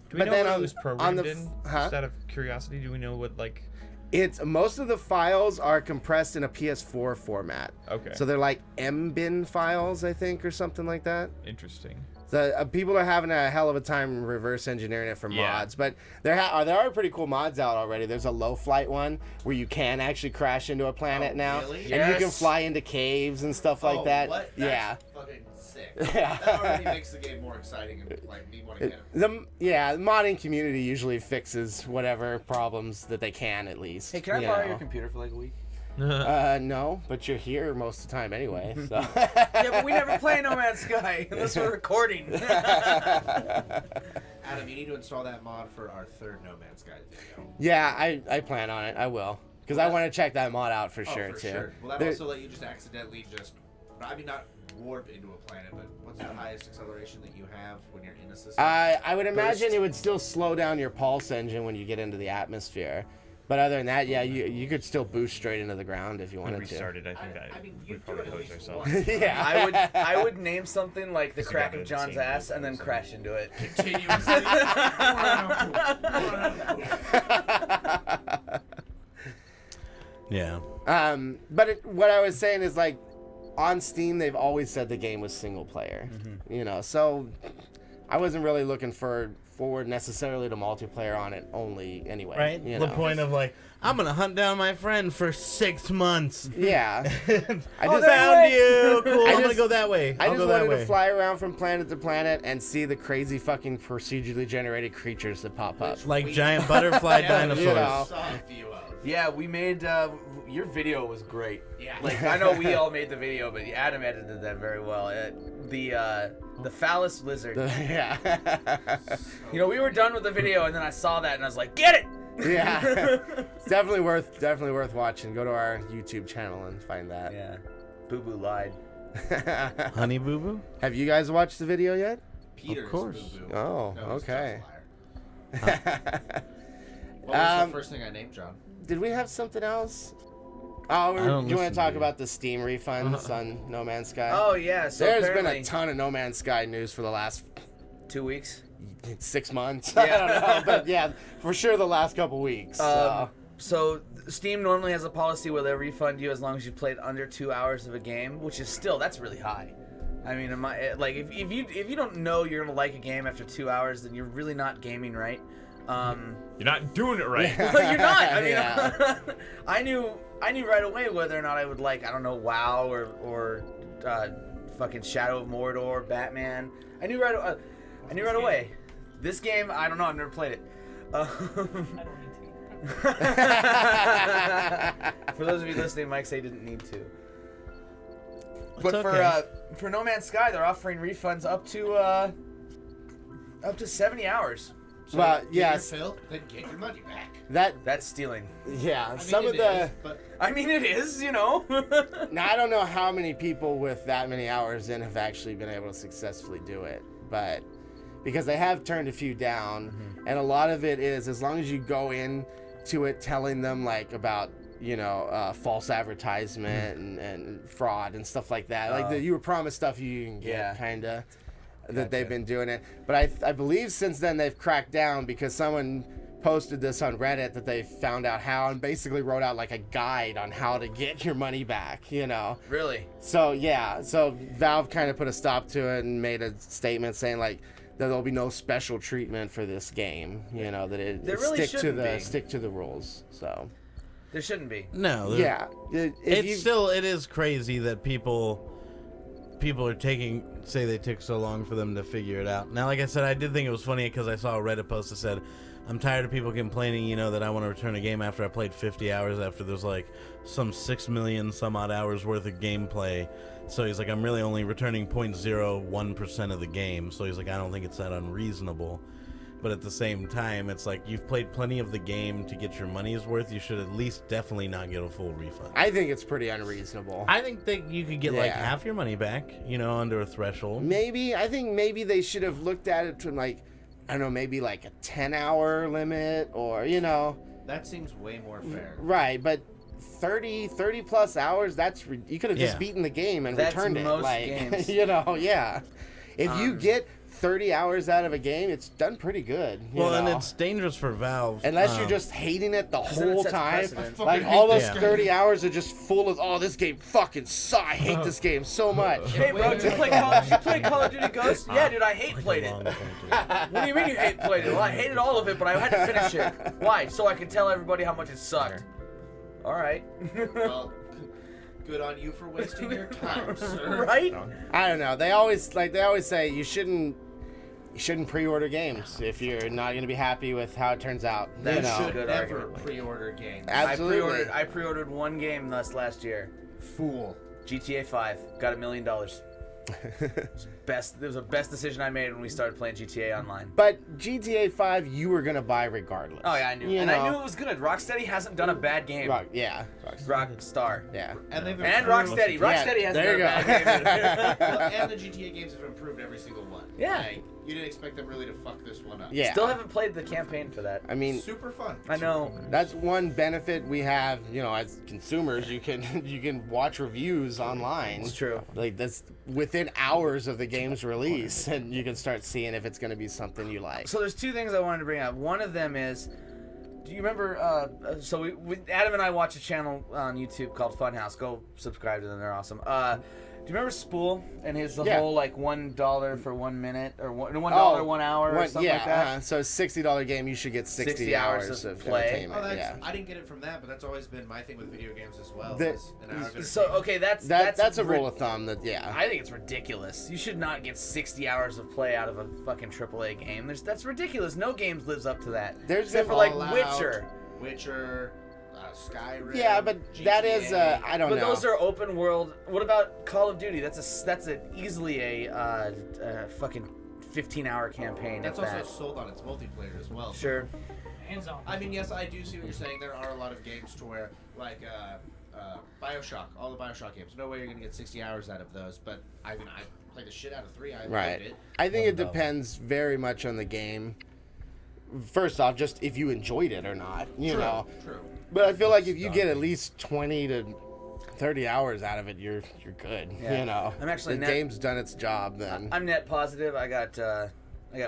Do we know what it was programmed in? huh? Just out of curiosity, do we know what like? It's most of the files are compressed in a PS4 format. Okay. So they're like mbin files, I think, or something like that. Interesting. The people are having a hell of a time reverse engineering it for mods, but there are pretty cool mods out already. There's a low flight one where you can actually crash into a planet now, really? and you can fly into caves and stuff like that. What? Yeah. That's fucking sick. Yeah. That already makes the game more exciting and like me wanting to get it. The modding community usually fixes whatever problems that they can, at least. Hey, can I borrow your computer for like a week? No, but you're here most of the time anyway. So. Yeah, but we never play No Man's Sky unless we're recording. Adam, you need to install that mod for our third No Man's Sky video. Yeah, I plan on it. I will. Because I want to check that mod out for sure, too. Sure. Will that also let you just accidentally not warp into a planet, but what's the highest acceleration that you have when you're in a system? I would imagine it would still slow down your pulse engine when you get into the atmosphere. But other than that, yeah, you could still boost straight into the ground if you When wanted we to. started, I think we'd probably hose ourselves. Yeah. I would name something like the Because crack you of got John's the same ass and then crash into it. Continuously. Yeah. But what I was saying is, like, on Steam, they've always said the game was single player. You know, so I wasn't really looking forward necessarily to multiplayer on it only anyway. Right? You The know? point of like, I'm gonna hunt down my friend for 6 months. Yeah. I just found you. Cool. I'm just- gonna go that way. I I'll just go that wanted way. to fly around from planet to planet and see the crazy fucking procedurally generated creatures that pop up. Like giant butterfly dinosaurs. you know. Saw a few of. Yeah, we made your video was great. Yeah. Like I know we all made the video, but Adam edited that very well. The phallus lizard. Yeah. You know, we were done with the video, and then I saw that, and I was like, "Get it!" Yeah. It's definitely worth watching. Go to our YouTube channel and find that. Yeah. Boo Boo lied. Honey Boo Boo? Have you guys watched the video yet? Peter's course. boo-boo. Oh, No, he's okay. just a liar. What was the first thing I named, John? Did we have something else? Oh, don't do you want listen to talk to you. about the Steam refunds on No Man's Sky? Oh yeah. So There's been apparently a ton of No Man's Sky news for the last 2 weeks. 6 months. Yeah. I don't know, but yeah, for sure the last couple weeks. So Steam normally has a policy where they'll refund you as long as you've played under 2 hours of a game, which is still that's really high. I mean, like if you don't know you're gonna like a game after 2 hours, then you're really not gaming right. You're not doing it right. Well, you're not. I mean, Yeah. I knew right away whether or not I would like, I don't know, WoW or fucking Shadow of Mordor, Batman. I knew right away. This game, I don't know. I've never played it. I don't need to. For those of you listening, Mike say he didn't need to. It's But okay. for No Man's Sky, they're offering refunds up to 70 hours. So Well, get yes. your fill, then get your money back. That's stealing. Yeah, I mean, some of it the. is, but I mean, it is, you know. Now I don't know how many people with that many hours in have actually been able to successfully do it, but because they have turned a few down, and a lot of it is as long as you go in to it telling them like about false advertisement and fraud and stuff like that, like you were promised stuff you can get, Yeah. kind of. That they've been doing it, but I believe since then they've cracked down because someone posted this on Reddit that they found out how and basically wrote out like a guide on how to get your money back, Really? So yeah, so Valve kind of put a stop to it and made a statement saying like that there'll be no special treatment for this game, that it There really shouldn't be. stick to the rules. So There shouldn't be. No. yeah, It is crazy that people people are say they took so long for them to figure it out. Now, like I said, I did think it was funny because I saw a Reddit post that said, I'm tired of people complaining, that I want to return a game after I played 50 hours after there's like some 6 million some odd hours worth of gameplay. So he's like, I'm really only returning 0.01% of the game. So he's like, I don't think it's that unreasonable. But at the same time, it's like, you've played plenty of the game to get your money's worth. You should at least definitely not get a full refund. I think it's pretty unreasonable. I think that you could get like half your money back, under a threshold. I think maybe they should have looked at it from like, I don't know, maybe like a 10-hour limit or, That seems way more fair. Right, but 30 plus hours, you could have just beaten the game and returned it. Most like, games. If you get 30 hours out of a game, it's done pretty good. And it's dangerous for Valve. Unless you're just hating it the whole time. precedent. Like, all those 30 hours are just full of, oh, this game fucking sucks. I hate this game so much. Hey, bro, did you play Call of Duty Ghosts? Yeah, dude, I hate played it. What do you mean you hate played it? Well, I hated all of it, but I had to finish it. Why? So I could tell everybody how much it sucked. All right. Well, good on you for wasting your time, sir. Right? I don't know. They always say you shouldn't pre-order games if you're not going to be happy with how it turns out. You know. should Good never argument. pre-order games. Absolutely. I pre-ordered one game last year. Fool. GTA 5. Got $1 million. It was the best decision I made when we started playing GTA Online. But GTA 5, you were going to buy regardless. Oh, yeah, I knew. I knew it was good. Rocksteady hasn't done a bad game. Rockstar. Yeah. And they've And improved- Rocksteady. Rocksteady hasn't there done a you bad game. Well, and the GTA games have improved every single one. Yeah. Like, you didn't expect them really to fuck this one up. Yeah. Still haven't played the campaign for that. I mean, Super fun. I know. that's one benefit we have, as consumers. You can watch reviews online. It's true. Like, that's within hours of the game's release, and you can start seeing if it's going to be something you like. So there's two things I wanted to bring up. One of them is, do you remember? So we Adam and I watch a channel on YouTube called Funhouse. Go subscribe to them; they're awesome. Do you remember Spool and his whole like $1 for 1 minute or $1 1 hour or something like that? So $60 game, you should get 60 hours of play. entertainment. Oh, I didn't get it from that, but that's always been my thing with video games as well. The- is an hour of So okay, that's That's a rule of thumb. I think it's ridiculous. You should not get 60 hours of play out of a fucking AAA game. That's ridiculous. No game lives up to that. Except for like Witcher, Skyrim. Yeah, but that is GTA. I don't know. But those are open world. What about Call of Duty? That's easily a fucking 15-hour campaign. That's if also that. sold on its multiplayer as well. Sure. Hands on. I mean, yes, I do see what you're saying. There are a lot of games to where, like, Bioshock, all the Bioshock games. No way you're gonna get 60 hours out of those. But I mean, I played the shit out of 3. I loved it. I think it depends very much on the game. First off, just if you enjoyed it or not, you know. True. But I feel like if you get at least 20 to 30 hours out of it, you're good. Yeah. You know. I'm actually the game's done its job then. I'm net positive. I got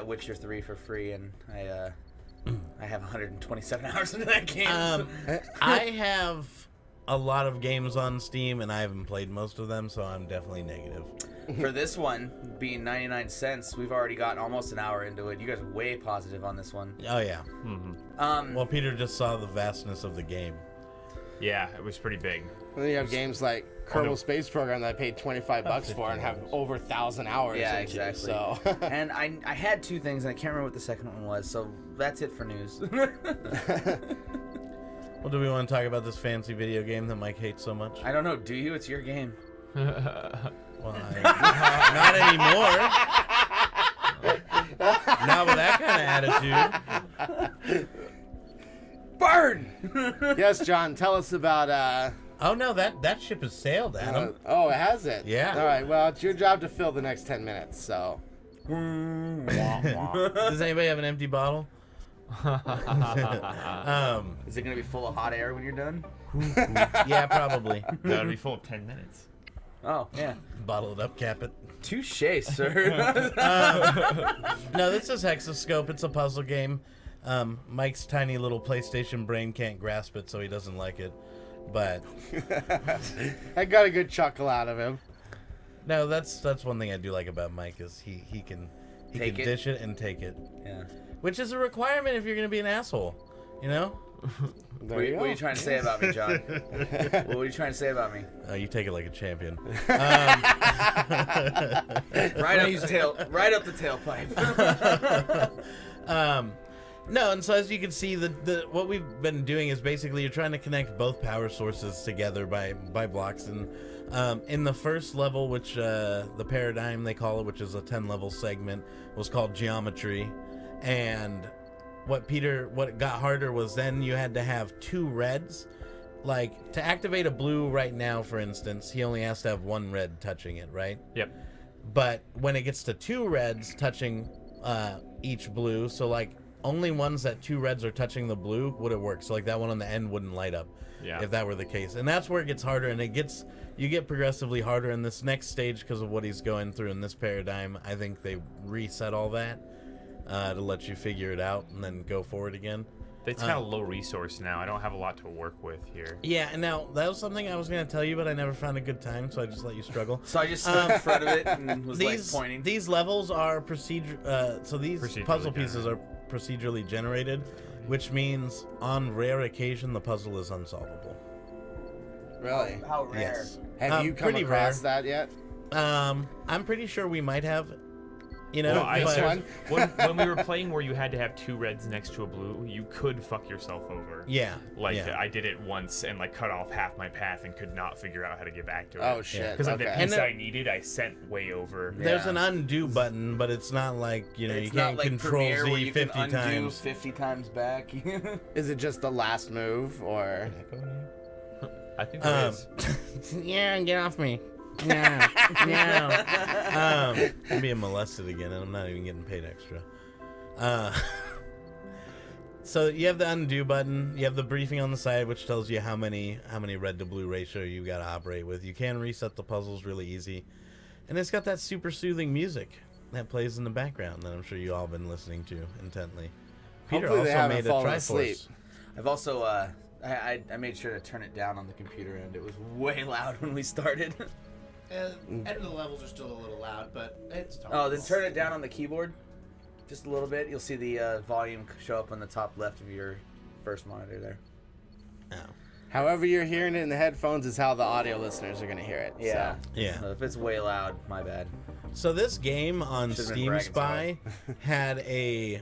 Witcher 3 for free, and I have 127 hours into that game. I have a lot of games on Steam, and I haven't played most of them, so I'm definitely negative. For this one, being 99 cents, we've already gotten almost an hour into it. You guys are way positive on this one. Oh, yeah. Mm-hmm. Well, Peter just saw the vastness of the game. Yeah, it was pretty big. And then you have games like Kerbal Space Program that I paid $25 for and have over 1,000 hours. Yeah, into, exactly. So. And I had two things, and I can't remember what the second one was, so that's it for news. Well, do we want to talk about this fancy video game that Mike hates so much? I don't know. Do you? It's your game. Well, not anymore. Not with that kind of attitude. Burn! Yes, John, tell us about... Oh, no, that ship has sailed, Adam. oh, it has it? Yeah. All right, well, it's your job to fill the next 10 minutes, so... Does anybody have an empty bottle? Is it going to be full of hot air when you're done? Yeah, probably. That would be full of 10 minutes. Oh, yeah. Bottle it up, cap it. Touche, sir. No, this is Hexascope. It's a puzzle game. Mike's tiny little PlayStation brain can't grasp it, so he doesn't like it. But I got a good chuckle out of him. no, that's one thing I do like about Mike is he can Take it? dish it and take it, Yeah. which is a requirement if you're gonna be an asshole. You know, There you What go. are you trying to say about me, John? What were you trying to say about me? You take it like a champion. Right up the tailpipe. No, and so as you can see, the what we've been doing is basically you're trying to connect both power sources together by blocks. And in the first level, which the paradigm they call it, which is a 10-level segment, was called geometry. And what got harder was then you had to have 2 reds. Like, to activate a blue right now, for instance, he only has to have 1 red touching it, right? Yep. But when it gets to 2 reds touching each blue, so like only ones that 2 reds are touching the blue would it work. So like that one on the end wouldn't light up if that were the case. And that's where it gets harder, and you get progressively harder in this next stage because of what he's going through in this paradigm. I think they reset all that to let you figure it out and then go forward again. It's kind of low resource now. I don't have a lot to work with here. Yeah, and now that was something I was going to tell you, but I never found a good time, so I just let you struggle. So I just stood in front of it and was like pointing. These levels are so these puzzle pieces are procedurally generated, which means on rare occasion the puzzle is unsolvable. Really? How rare? Yes. Have you come pretty across rare. that yet? I'm pretty sure we might have. You know, Well, but- when we were playing where you had to have 2 reds next to a blue, you could fuck yourself over. Yeah. Like, yeah. I did it once and, like, cut off half my path and could not figure out how to get back to it. Oh, shit. Because like, the Okay. piece And I needed, I sent way over. There's Yeah. an undo button, but it's not like, you It's can't not like control Premiere where Z you 50 can undo times. 50 times back. Is it just the last move, or? I think there is. Yeah, get off me. No. I'm being molested again, and I'm not even getting paid extra. So you have the undo button. You have the briefing on the side, which tells you how many red to blue ratio you got to operate with. You can reset the puzzles really easy, and it's got that super soothing music that plays in the background that I'm sure you all been listening to intently. Peter Hopefully they also haven't made a fallen Triforce. asleep. I've also I made sure to turn it down on the computer end. It was way loud when we started. End of the levels are still a little loud, but it's tolerable. Oh, then turn it down on the keyboard just a little bit. You'll see the volume show up on the top left of your first monitor there. Oh. However you're hearing it in the headphones is how the audio listeners are going to hear it. Yeah. So. Yeah. If it's way loud, my bad. So this game on Should've been Steam bragging Spy had a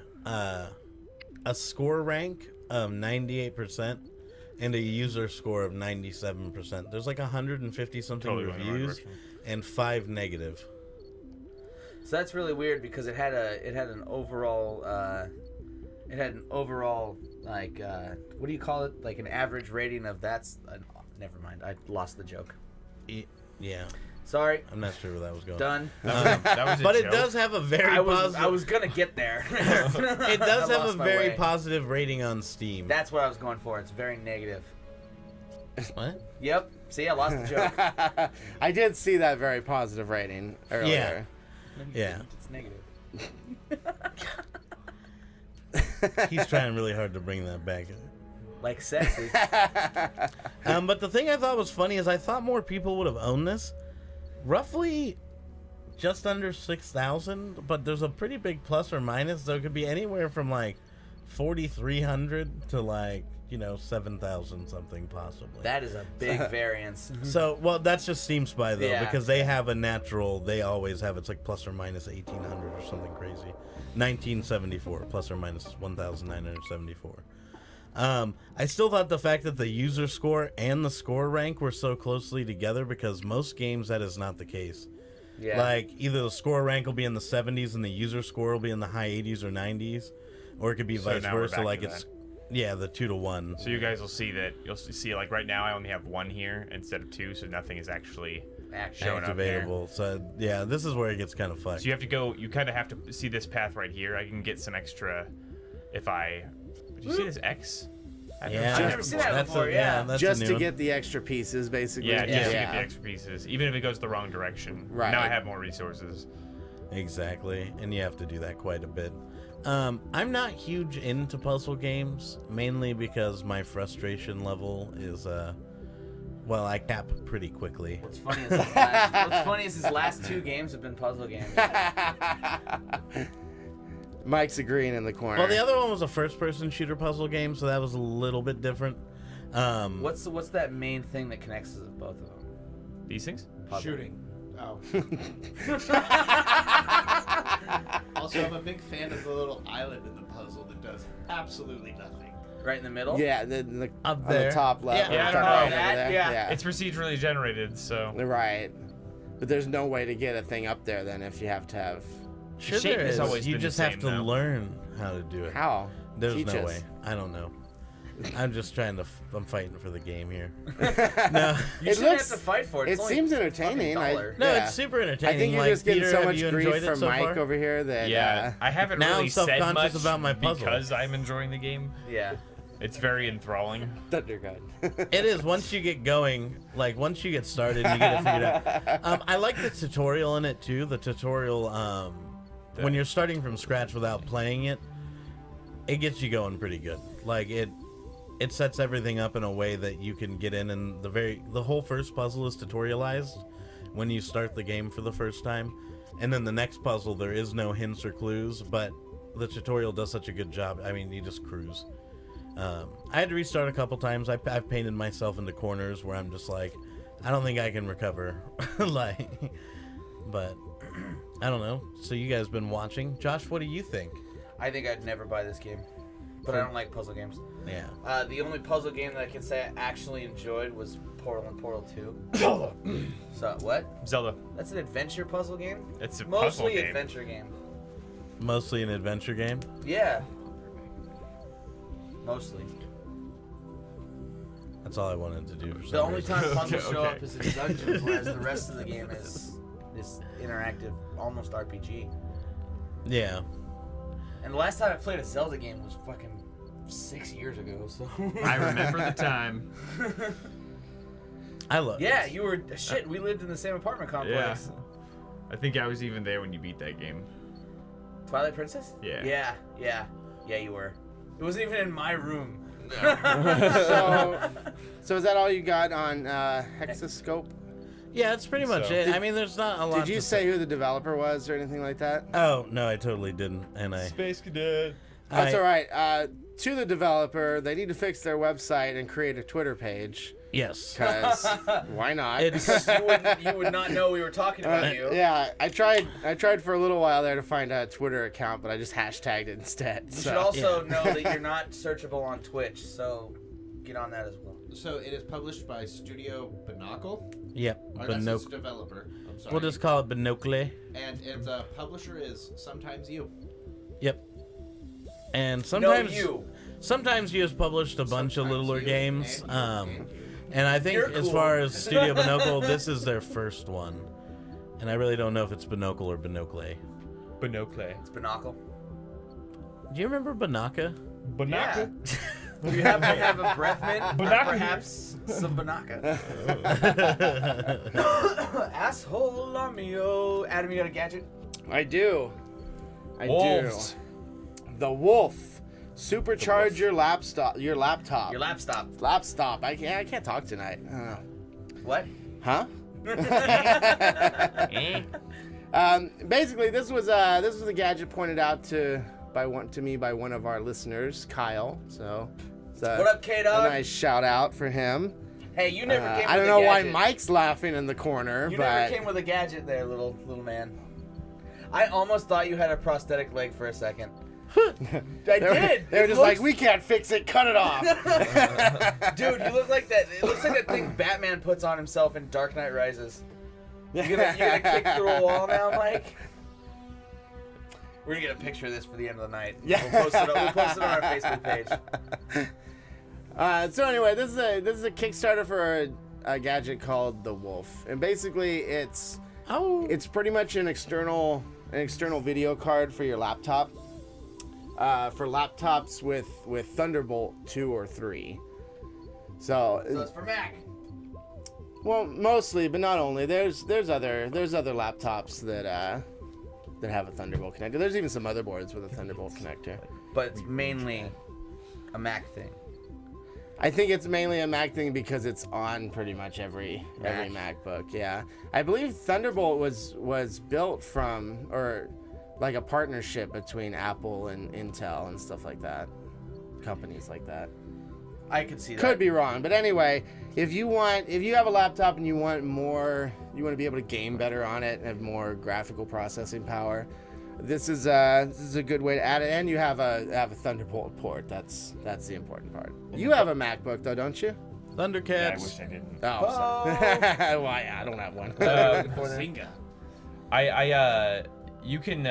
score rank of 98% and a user score of 97%. There's like 150 something Totally went in the right reviews direction. and 5 negative. So that's really weird because it had an overall like what do you call it? Like an average rating of never mind. I lost the joke. Yeah, Sorry. I'm not sure where that was going. Done. That was a But it joke. does have a very I positive. was gonna get there. It does I have a lost my very way. positive rating on Steam. That's what I was going for. It's very negative. What? Yep. See, I lost the joke. I did see that very positive rating earlier. Yeah. It's negative. He's trying really hard to bring that back. Like sexy. But the thing I thought was funny is I thought more people would have owned this. Roughly just under 6,000, but there's a pretty big plus or minus. So it could be anywhere from like 4,300 to like, 7,000 something possibly. That is a big variance. So, well, that's just Steam Spy though, Yeah. because they have a natural, they always have, it's like plus or minus 1,800 or something crazy. 1974, plus or minus 1,974. I still thought the fact that the user score and the score rank were so closely together, because most games that is not the case. Yeah. Like, either the score rank will be in the 70s and the user score will be in the high 80s or 90s, or it could be So vice now we're versa, back like to it's, that. yeah, the 2-to-1. So you guys will see that you'll see like right now I only have 1 here instead of 2, so nothing is actually showing up here. Activatable. So, yeah, this is where it gets kind of fucked. So you have to go. You kind of have to see this path right here. I can get some extra. If I, do you see this X? Yeah, I've never seen that that's before, a, yeah. That's Just a new to one. get the extra pieces, basically. Yeah, just to get the extra pieces, even if it goes the wrong direction. Right. Now I have more resources. Exactly, and you have to do that quite a bit. I'm not huge into puzzle games, mainly because my frustration level is, well, I cap pretty quickly. What's funny is his last 2 games have been puzzle games. Mike's agreeing in the corner. Well, the other one was a first-person shooter puzzle game, so that was a little bit different. What's that main thing that connects both of them? These things? Shooting. Oh. Also, I'm a big fan of the little island in the puzzle that does absolutely nothing. Right in the middle? Yeah, Up on there. the top left. Yeah, I top don't know. right over That, there. yeah. It's procedurally generated, so Right. But there's no way to get a thing up there then if you have to have... Sure, shape there has is. always You been the just have same, to though. learn how to do it. How? There's Teach no us. way. I don't know. I'm just trying to. I'm fighting for the game here. No, You It shouldn't looks- have to fight for it. It It's only seems a entertaining. fucking $1. no, Yeah. it's super entertaining. I think you're like, just getting Peter, so have much you grief enjoyed it from so Mike far? over here that... yeah. I haven't Now really I'm said self-conscious much about my puzzle. because I'm enjoying the game. Yeah. It's very enthralling. Thundergun. It is. Once you get going, like once you get started, you get it figured out. I like the tutorial in it too. The tutorial, when you're starting from scratch without playing it, it gets you going pretty good. Like it sets everything up in a way that you can get in, and the whole first puzzle is tutorialized when you start the game for the first time, and then the next puzzle there is no hints or clues, but the tutorial does such a good job. I mean, you just cruise. I had to restart a couple times. I've painted myself into corners where I'm just like, I don't think I can recover. Like, but I don't know. So you guys been watching? Josh, what do you think? I think I'd never buy this game. But I don't like puzzle games. Yeah. The only puzzle game that I can say I actually enjoyed was Portal and Portal 2. Zelda. So, what? Zelda. That's an adventure puzzle game? It's a puzzle Mostly game. adventure game. Mostly an adventure game. Yeah. Mostly. That's all I wanted to do. For some The only reason. time puzzles show Okay. up is in dungeons, whereas the rest of the game is this interactive, almost RPG. Yeah. And the last time I played a Zelda game was fucking 6 years ago, so... I remember the time. I love. Yeah, this. you were... Shit, we lived in the same apartment Yeah. complex. I think I was even there when you beat that game. Twilight Princess? Yeah. Yeah, you were. It wasn't even in my room. So is that all you got on Hexascope? Yeah, that's pretty much So- it. I mean, there's not a lot. Did you to say who the developer was or anything like that? Oh no, I totally didn't. And Space Cadet. That's all right. To the developer, they need to fix their website and create a Twitter page. Yes. Because why not? It's You would not know we were talking about you. Yeah, I tried for a little while there to find a Twitter account, but I just hashtagged it instead. You So. should also know that you're not searchable on Twitch, so get on that as well. So it is published by Studio Binocle. Yep. Or that's its Binocle. developer. I'm sorry. We'll just call it Binocle. And the publisher is Sometimes You. Yep. And No, sometimes you. sometimes you have published a bunch of Sometimes littler You games. and you. And I think You're as cool. far as Studio Binocle, this is their first one. And I really don't know if it's Binocle or Binocle. Binocle. It's Binocle. Do you remember Banaka? Binocle. Do you happen to have a breath mint? Or Banaka. perhaps some Banaka. Asshole Lamio. Adam, you got a gadget? I do. I Wolves. do. The Wolf. Supercharge your laptop. Your laptop. Your lap stop. Laptop. I can't talk tonight. I don't know. What? Huh? Basically, this was a gadget pointed out to me by one of our listeners, Kyle. So, What up, K-Dog? a nice shout out for him. Hey, you never came with I don't a know why gadget. Mike's laughing in the corner, You but never came with a gadget there, little man. I almost thought you had a prosthetic leg for a second. I did. They were It just looks- like, we can't fix it. Cut it off. Dude, you look like that. It looks like that thing Batman puts on himself in Dark Knight Rises. You gonna kick through a wall now, Mike? We're gonna get a picture of this for the end of the night. Yeah. We'll post it on our Facebook page. So anyway, this is a Kickstarter for a gadget called the Wolf, and basically it's pretty much an external video card for your laptop. For laptops with Thunderbolt 2 or 3. So it's for Mac. Well, mostly, but not only. There's other laptops that have a Thunderbolt connector. There's even some motherboards with a Thunderbolt connector. But it's mainly a Mac thing. I think it's mainly a Mac thing because it's on pretty much every MacBook. Yeah, I believe Thunderbolt was built from, or like a partnership between Apple and Intel and stuff like that. Companies like that. I could see that. Could be wrong, but anyway, if you have a laptop and you want to be able to game better on it and have more graphical processing power, this is a good way to add it. And you have a Thunderbolt port. That's the important part. You have a MacBook though, don't you? Thundercats. Yeah, I wish I didn't. Oh, sorry. Well, yeah, I don't have one. Zinga. You can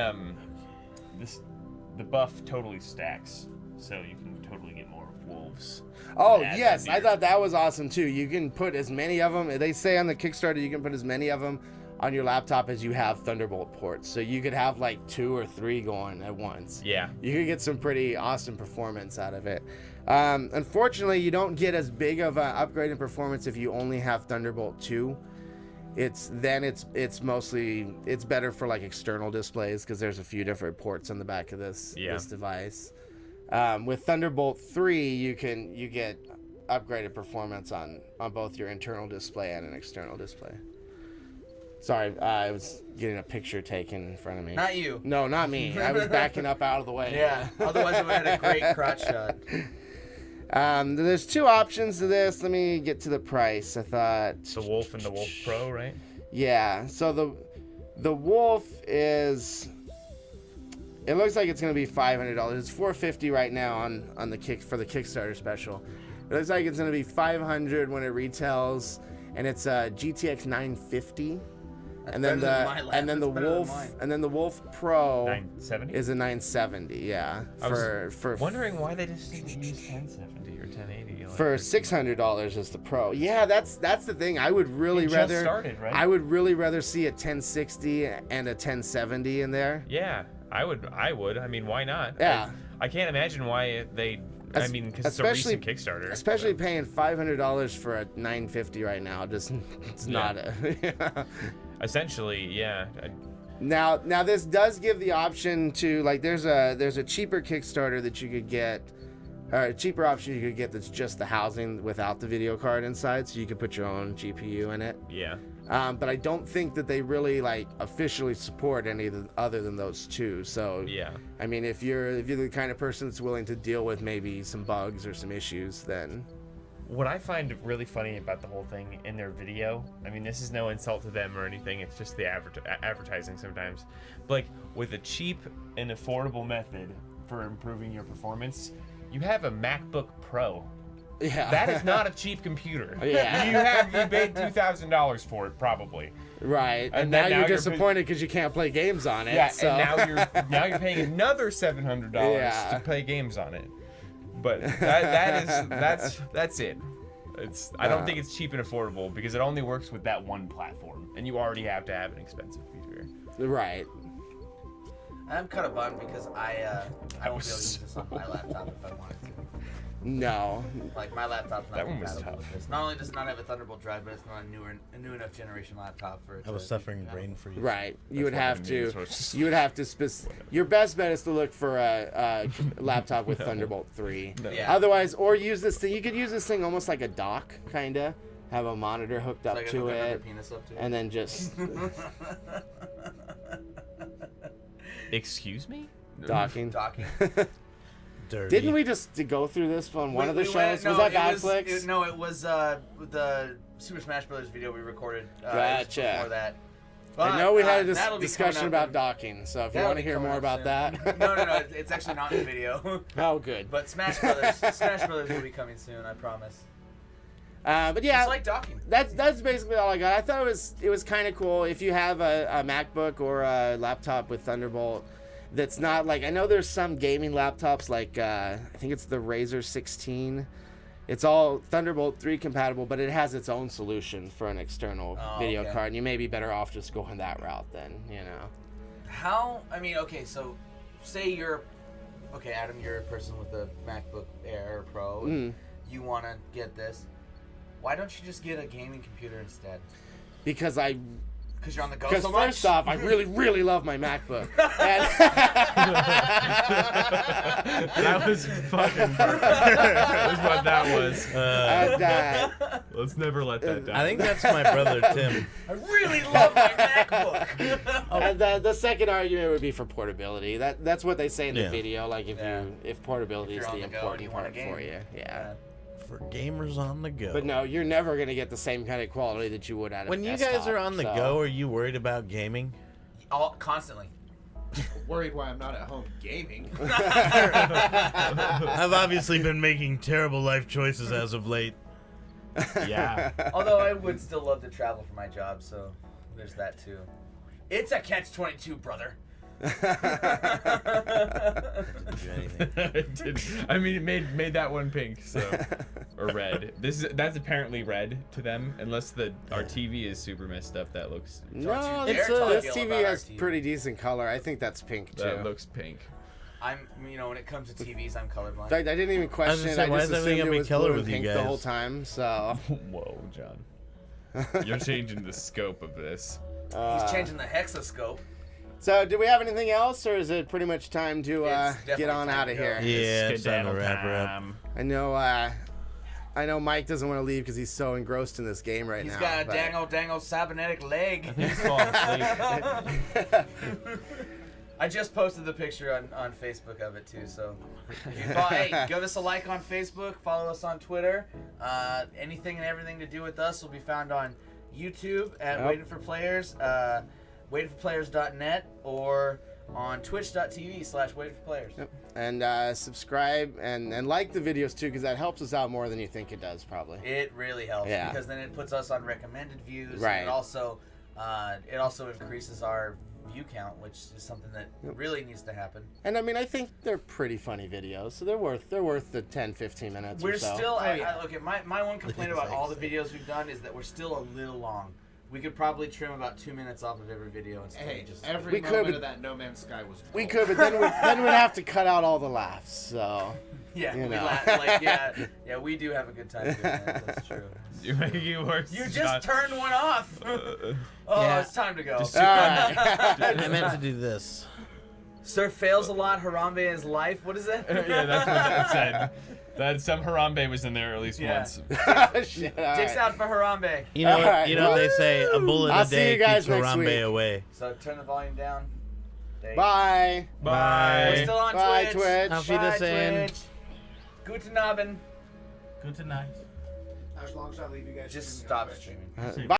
the buff totally stacks, so you can totally get more wolves. Oh, Add yes. them I to your- thought that was awesome, too. You can put as many of them. They say on the Kickstarter you can put as many of them on your laptop as you have Thunderbolt ports. So you could have like 2 or 3 going at once. Yeah. You could get some pretty awesome performance out of it. Unfortunately, you don't get as big of an upgrade in performance if you only have Thunderbolt 2. It's better for like external displays because there's a few different ports on the back of this device. With Thunderbolt 3, you get upgraded performance on both your internal display and an external display. Sorry, I was getting a picture taken in front of me. Not you. No, not me. I was backing up out of the way. Yeah. Otherwise, it would have had a great crotch shot. There's 2 options to this. Let me get to the price. I thought The Wolf and the Wolf Pro, right? Yeah. So the Wolf is. It looks like it's gonna be $500. It's $450 right now on the Kickstarter special. It looks like it's gonna be $500 when it retails, and it's a GTX 950. That's And then better than my lap. That's better than mine. the Wolf Pro 970. is a 970. Yeah. I was wondering why they just didn't use 1070 or 1080. Like For $600 is the Pro. Yeah, that's the thing. I would really It just rather. started, right? I would really rather see a 1060 and a 1070 in there. Yeah, I would. I mean, why not? Yeah. I can't imagine why they. I mean, because it's a especially- recent Kickstarter. Especially paying $500 for a 950 right now. It's not a. Essentially, yeah. Now this does give the option to like there's a cheaper Kickstarter that you could get. Or a cheaper option you could get that's just the housing without the video card inside, so you could put your own GPU in it. Yeah. But I don't think that they really like officially support any of the, other than those 2. So Yeah. I mean, if you're the kind of person that's willing to deal with maybe some bugs or some issues, then What I find really funny about the whole thing in their video, I mean, this is no insult to them or anything, it's just the advertising sometimes. But like, with a cheap and affordable method for improving your performance, you have a MacBook Pro. yeah, That is not a cheap computer. Yeah. You paid $2,000 for it, probably. right. And then now now you're you're disappointed because you can't play games on it. Yeah, so. and now you're paying another $700 Yeah. to play games on it. But that's it. I don't think it's cheap and affordable because it only works with that one platform, and you already have to have an expensive computer. right. I'm kind of bummed because I won't be able to was use this on my laptop if I wanted to. No. Like, my laptop's not That one was compatible tough. with this. Not only does it not have a Thunderbolt drive, but it's not a new enough generation laptop for it I was to suffering be brain freeze. Right. You would what have I mean, to. so it's- You would have to. Your best bet is to look for a laptop with Thunderbolt 3. No. Yeah. Otherwise, or use this thing. You could use this thing almost like a dock, kinda. Have a monitor hooked up Like I to hook another it, penis up to it. and then just Excuse me? docking. Docking. Dirty. Didn't we just go through this on one of the We shows? went- no, was that it Godflix? No, it was the Super Smash Brothers video we recorded. Gotcha. Before that. I know we had a that'll be discussion coming about up docking, so if you that'll want to be hear coming more up about soon. that. No, it's actually not in the video. Oh, good. But Smash Brothers will be coming soon, I promise. But yeah, It's like docking. that's basically all I got. I thought it was kind of cool if you have a MacBook or a laptop with Thunderbolt. That's not like, I know there's some gaming laptops like I think it's the Razer 16. It's all Thunderbolt 3 compatible, but it has its own solution for an external video okay. card. And you may be better off just going that route then, you know. So say Adam, you're a person with a MacBook Air or Pro. And you want to get this. Why don't you just get a gaming computer instead? Because Because you're on the go Because so much? first off, I really, really love my MacBook. That was fucking perfect. That was what that was. Let's never let that die. I think that's my brother Tim. I really love my MacBook. And the second argument would be for portability. That's what they say in the Yeah. video. Like Yeah. if portability If is you're the on the go and important you want a part for game. you. Yeah. For gamers on the go. But no, you're never gonna get the same kind of quality that you would out of When a you desktop, guys are on the so- go, are you worried about gaming? Constantly. Worried why I'm not at home gaming. I've obviously been making terrible life choices as of late. Yeah. Although I would still love to travel for my job, so there's that too. It's a catch-22, brother. Didn't do anything. It did. I mean, it made that one pink, so or red. That's apparently red to them, unless our TV is super messed up. That looks No, Don't you this dare talk this ill TV about our has TV. pretty decent color. I think that's pink too. looks pink. When it comes to TVs, I'm colorblind. In fact, I didn't even question it. say, I why just is everything assumed gonna it be was color blue and with you pink the whole guys? time. So Whoa, John. You're changing the scope of this. He's changing the hexoscope. So, do we have anything else, or is it pretty much time to It's get definitely on time out to of go. here? Yeah, it's time to Skedaddle wrap her up. time. I know Mike doesn't want to leave because he's so engrossed in this game right He's now. got a but- dangle cybernetic leg. He's falling asleep. I just posted the picture on Facebook of it too. So, if you hey, give us a like on Facebook, follow us on Twitter. Anything and everything to do with us will be found on YouTube at Yep. Waiting4Players, waiting4players.net, or on twitch.tv/waiting4players. Yep. And subscribe and like the videos too, because that helps us out more than you think it does, probably. It really helps Yeah. because then it puts us on recommended views. Right. And it also increases our view count, which is something that really needs to happen. And I mean, I think they're pretty funny videos, so they're worth the 10-15 minutes We're or so. still. yeah. Look at my one complaint about all the videos we've done is that we're still a little long. We could probably trim about 2 minutes off of every video instead Hey, of just. every We could, moment but- of that No Man's Sky was We gold. could, but then we'd have to cut out all the laughs. So Yeah, you we know. laugh, yeah, we do have a good time doing that. That's true. You're making it worse. You John. just turned one off. Oh, Yeah. it's time to go. Just- all right. I meant to do this. Sir fails a lot. Harambe in his life. What is that? Yeah, that's what that said. That some Harambe was in there at least Yeah. once. Shit, all Dicks right. out for Harambe. You know, Alright, you know what they say, a bullet I'll a see day you guys keeps next week. Harambe away. So turn the volume down. There. Bye. Bye. We're still on Bye, Twitch. Twitch. Auf Bye, Wiedersehen. Twitch. Guten Abend. Good tonight. As long as I leave you guys. Just streaming on stop Twitch. streaming. Bye.